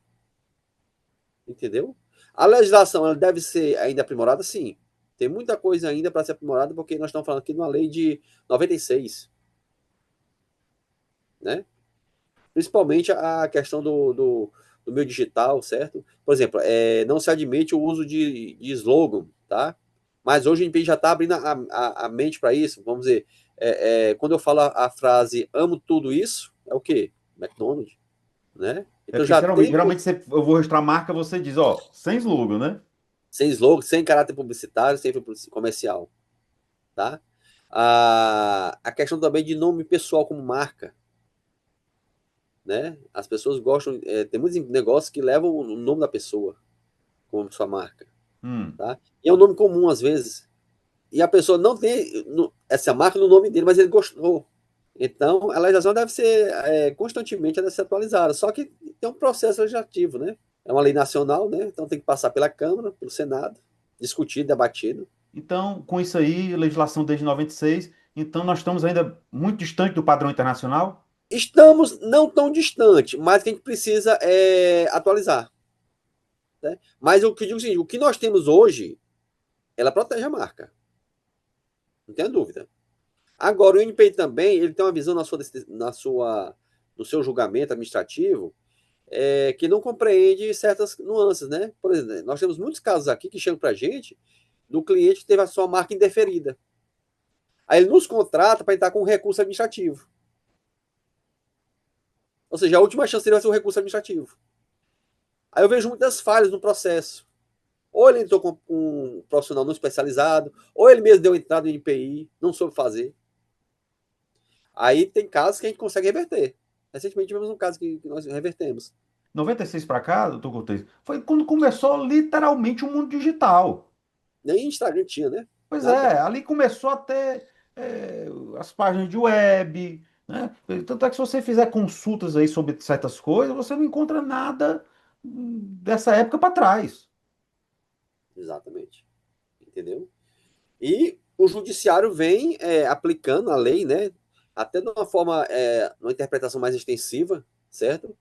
entendeu? A legislação ela deve ser ainda aprimorada, sim. Tem muita coisa ainda para ser aprimorada, porque nós estamos falando aqui de uma lei de 96, né? Principalmente a questão do meio digital, certo? Por exemplo, não se admite o uso de slogan, tá? Mas hoje a gente já está abrindo a mente para isso. Vamos dizer, quando eu falo a frase amo tudo isso, é o quê? McDonald's, né? É Então porque já geralmente, tem geralmente eu vou registrar a marca, você diz, ó, sem slogan, né? sem slogan, sem caráter publicitário, sem comercial, tá? A questão também de nome pessoal como marca, né? As pessoas gostam, tem muitos negócios que levam o nome da pessoa como sua marca, Hum. tá? E é um nome comum às vezes. E a pessoa não tem essa marca no nome dele, mas ele gostou. Então, a legislação deve ser constantemente deve ser atualizada. Só que tem um processo legislativo, né? É uma lei nacional, né? Então tem que passar pela Câmara, pelo Senado, discutido, debatido. Então, com isso aí, legislação desde 96, então nós estamos ainda muito distante do padrão internacional? Estamos não tão distante, mas que a gente precisa atualizar. Né? Mas o que eu digo é o seguinte, o que nós temos hoje, ela protege a marca. Não tenha dúvida. Agora, o NPI também, ele tem uma visão no seu julgamento administrativo que não compreende certas nuances, né? Por exemplo, nós temos muitos casos aqui que chegam para a gente do cliente que teve a sua marca indeferida. Aí ele nos contrata para entrar com um recurso administrativo. Ou seja, a última chance dele vai ser o recurso administrativo. Aí eu vejo muitas falhas no processo. Ou ele entrou com um profissional não especializado, ou ele mesmo deu entrada em IPI, não soube fazer. Aí tem casos que a gente consegue reverter. Recentemente tivemos um caso que nós revertemos. 96 para cá, doutor Cortez, foi quando começou literalmente o mundo digital. Nem Instagram tinha, né? Pois Nada. é, ali começou a ter as páginas de web, né? Tanto é que se você fizer consultas aí sobre certas coisas, você não encontra nada dessa época para trás. Exatamente. Entendeu? E o judiciário vem aplicando a lei, né? Até de uma forma, uma interpretação mais extensiva, certo?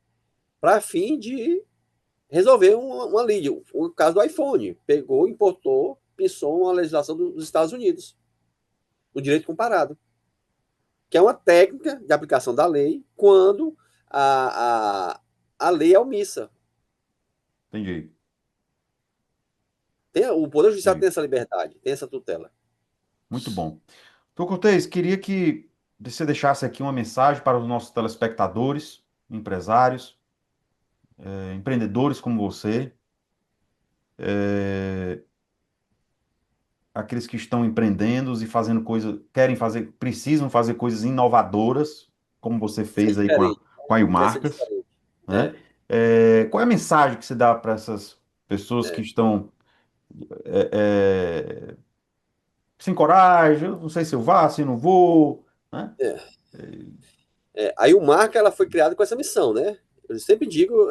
Para fim de resolver uma lei. O caso do iPhone. Pegou, importou, pensou uma legislação dos Estados Unidos, o direito comparado, que é uma técnica de aplicação da lei quando a lei é omissa. Entendi. O Poder Judiciário Entendi. tem essa liberdade, tem essa tutela. Muito bom. Doutor Cortez, queria que você deixasse aqui uma mensagem para os nossos telespectadores, empresários, empreendedores como você, eh, aqueles que estão empreendendo e fazendo coisas, querem fazer, precisam fazer coisas inovadoras, como você Ser fez aí diferente. com a Quer ser Ilmarcas, diferente. né? Qual é a mensagem que você dá para essas pessoas que É, estão sem coragem, eu não sei se eu vá, se eu não vou, né? é. Aí o Marca ela foi criada com essa missão, né? Eu sempre digo,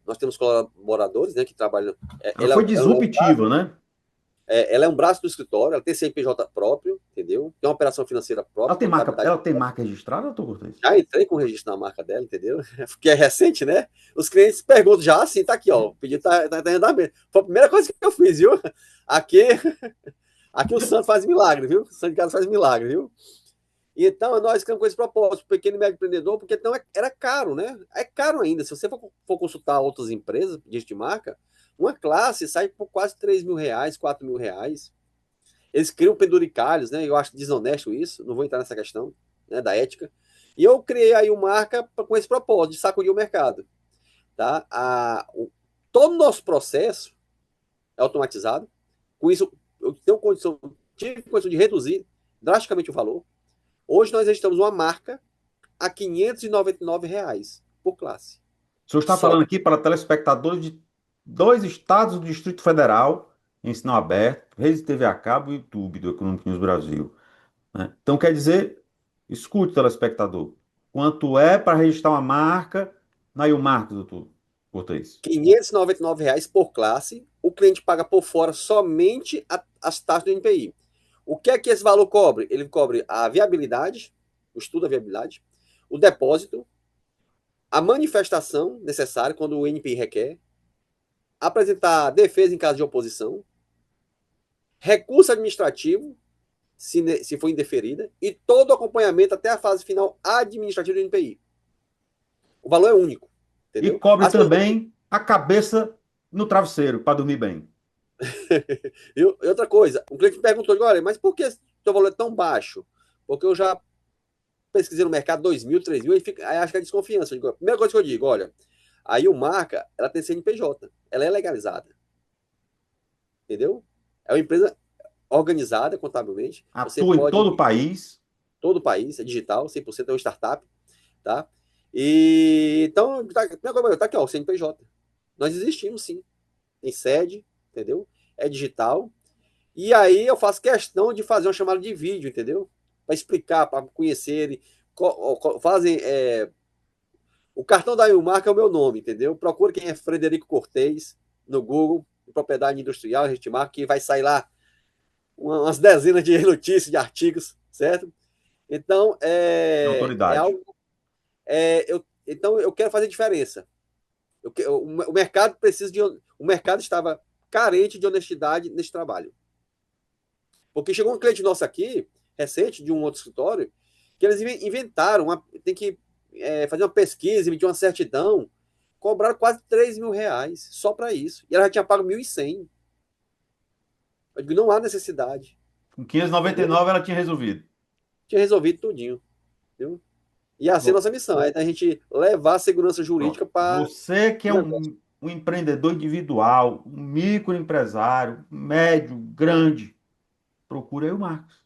nós temos colaboradores, né, que trabalham. Ela foi disruptiva, né? Ela é um braço do escritório, ela tem CNPJ próprio, entendeu? Tem uma operação financeira própria, contabilidade Ela tem própria. marca registrada, doutor Cortez? Já entrei com o registro na marca dela, entendeu? Porque é recente, né? Os clientes perguntam já assim, tá aqui, ó. O pedido tá em andamento. Foi a primeira coisa que eu fiz, viu? Aqui, aqui o Santo faz milagre, viu? O Santo de Casa faz milagre, viu? Então, nós ficamos com esse propósito, pequeno e médio empreendedor, porque então era caro, né? É caro ainda. Se você for consultar outras empresas de marca, uma classe sai por quase R$ 3.000, R$ 4.000. Eles criam penduricalhos, né? Eu acho desonesto isso, não vou entrar nessa questão, né, da ética. E eu criei aí uma marca com esse propósito, de sacudir o mercado. Tá? Todo o nosso processo é automatizado. Com isso, eu tive condição de reduzir drasticamente o valor. Hoje nós estamos uma marca a R$ 599 por classe. O senhor está falando Só. aqui para telespectadores de dois estados do Distrito Federal, em sinal aberto, Rede TV a cabo e YouTube do Economic News Brasil, né? Então, quer dizer, escute, telespectador, quanto é para registrar uma marca na Ilmarcos, doutor Cortez? R$ 599 por classe. O cliente paga por fora somente as taxas do NPI. O que é que esse valor cobre? Ele cobre a viabilidade, o estudo da viabilidade, o depósito, a manifestação necessária quando o NPI requer, apresentar defesa em caso de oposição, recurso administrativo, se for indeferida, e todo o acompanhamento até a fase final administrativa do NPI. O valor é único, E entendeu? cobre As pessoas também a cabeça no travesseiro, para dormir bem. e outra coisa, o cliente perguntou, olha, mas por que o seu valor é tão baixo? Porque eu já pesquisei no mercado 2.000, 3.000, aí acho que é desconfiança. A primeira coisa que eu digo, olha, aí o marca, ela tem CNPJ, ela é legalizada, entendeu? É uma empresa organizada contabilmente, você Atua em todo o pode, país. todo o país, é digital, 100% é uma startup, tá? E então, tá aqui, ó, o CNPJ. Nós existimos sim, tem sede, entendeu? É digital. E aí eu faço questão de fazer uma chamada de vídeo, entendeu? Para explicar, para conhecerem. Fazem. O cartão da Ilmar é o meu nome, entendeu? Procura quem é Frederico Cortez no Google, propriedade industrial, a gente marca, que vai sair lá umas dezenas de notícias, de artigos, certo? Então, Tem é autoridade. algo. Então, eu quero fazer diferença. O mercado precisa de. O mercado estava carente de honestidade nesse trabalho. Porque chegou um cliente nosso aqui, recente, de um outro escritório, que eles inventaram, tem que fazer uma pesquisa, emitir uma certidão, cobraram quase R$ 3.000 só para isso. E ela já tinha pago 1.100. Eu digo, não há necessidade, Com 599 entendeu? ela tinha resolvido. Tinha resolvido tudinho, viu? E assim é a Pronto. nossa missão, é a gente levar a segurança Pronto. jurídica para Você que o é negócio. um empreendedor individual, um microempresário, médio, grande, procure aí o Marcos.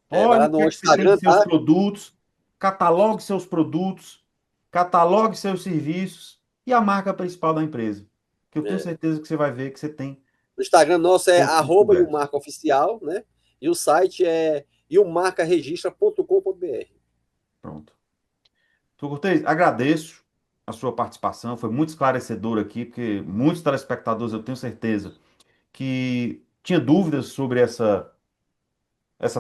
Vai Olha lá o que no é que você tem de Instagram, seus tá? produtos, catalogue seus produtos, catalogue seus serviços e a marca principal da empresa. Que eu tenho É. certeza que você vai ver que você tem O Instagram nosso é todos isso coberto. @ilmarcaoficial, né? E o site é ilmarcaregistra.com.br. Pronto. Sr. Cortez, agradeço a sua participação, foi muito esclarecedor aqui, porque muitos telespectadores, eu tenho certeza, que tinha dúvidas sobre essa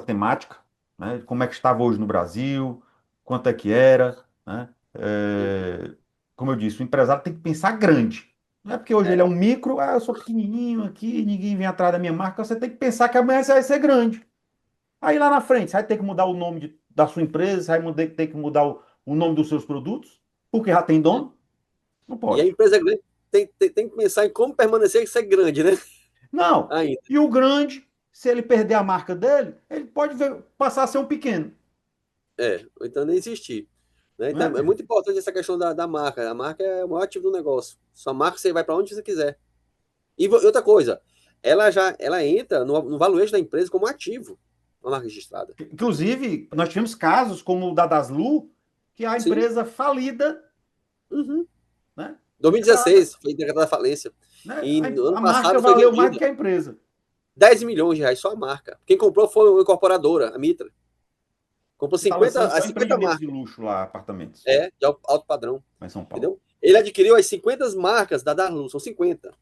temática, né? Como é que estava hoje no Brasil, quanto é que era, né? Uhum. Como eu disse, o empresário tem que pensar grande. Não é porque hoje ele é É, um micro, eu sou pequenininho aqui, ninguém vem atrás da minha marca. Você tem que pensar que amanhã você vai ser grande. Aí lá na frente, você vai ter que mudar o nome da sua empresa, você vai ter que mudar o nome dos seus produtos, porque já tem é. dono? Não E a pode. empresa grande tem que pensar em como permanecer e ser grande, né? Não. Ainda. E o grande, se ele perder a marca dele, ele pode passar a ser um pequeno. Ou então nem existir. Né? Não Então é é? muito importante essa questão da marca. A marca é o maior ativo do negócio. Sua marca você vai para onde você quiser. E outra coisa, ela entra no valuation da empresa como ativo, uma marca registrada. Inclusive, nós tivemos casos como o da Daslu, que a Sim. empresa falida, Uhum. né? Quebrada, 2016 foi decretada a falência. né? E no A ano marca passado foi valeu mais do vendida que a empresa. 10 milhões de reais só a marca. Quem comprou foi a incorporadora, a Mitra. Comprou Que está lançando as só 50 empreendimentos de marcas, luxo lá, apartamentos, de alto padrão. lá em São Paulo. Entendeu? Ele adquiriu as 50 marcas da Darlu, são 50.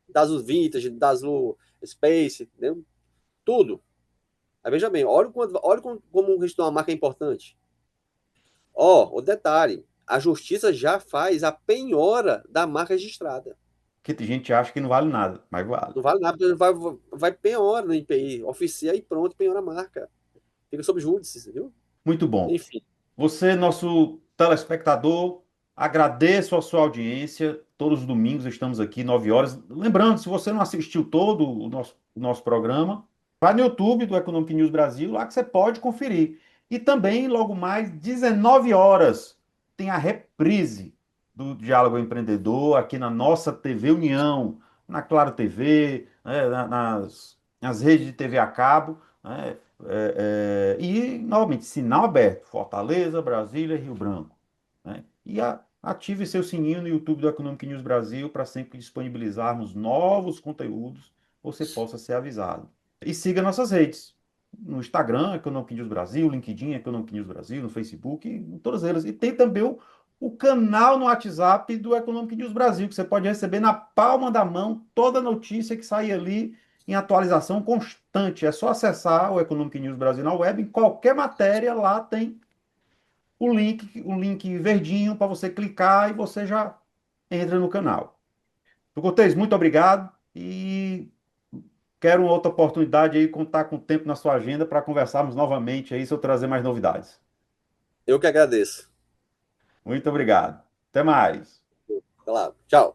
Daslu Vintage, Daslu Space, entendeu? Tudo. Aí veja bem, olha como registrar uma marca é importante. Ó, o detalhe, a justiça já faz a penhora da marca registrada. Que a gente acha que não vale nada, mas vale. Não vale nada, vai penhora no IPI, oficia e pronto, penhora a marca. Fica sob júdice, viu? Muito bom. Enfim, Você, nosso telespectador, agradeço a sua audiência. Todos os domingos estamos aqui, 9 horas. Lembrando, se você não assistiu todo o nosso programa, vai no YouTube do Economic News Brasil, lá que você pode conferir. E também, logo mais, 19 horas, tem a reprise do Diálogo Empreendedor aqui na nossa TV União, na Claro TV, né, nas redes de TV a cabo, né? E, novamente, sinal aberto, Fortaleza, Brasília, Rio Branco. Né? E ative seu sininho no YouTube do Economic News Brasil para sempre que disponibilizarmos novos conteúdos, você possa ser avisado. E siga nossas redes. No Instagram, Economic News Brasil, LinkedIn, Economic News Brasil, no Facebook, em todas elas. E tem também o canal no WhatsApp do Economic News Brasil, que você pode receber na palma da mão toda notícia que sai ali em atualização constante. É só acessar o Economic News Brasil na web, em qualquer matéria lá tem o link verdinho para você clicar e você já entra no canal. Cortez, muito obrigado e quero uma outra oportunidade aí, contar com o tempo na sua agenda para conversarmos novamente aí, se eu trazer mais novidades. eu que agradeço. Muito obrigado. Até mais. Até lá. Tchau.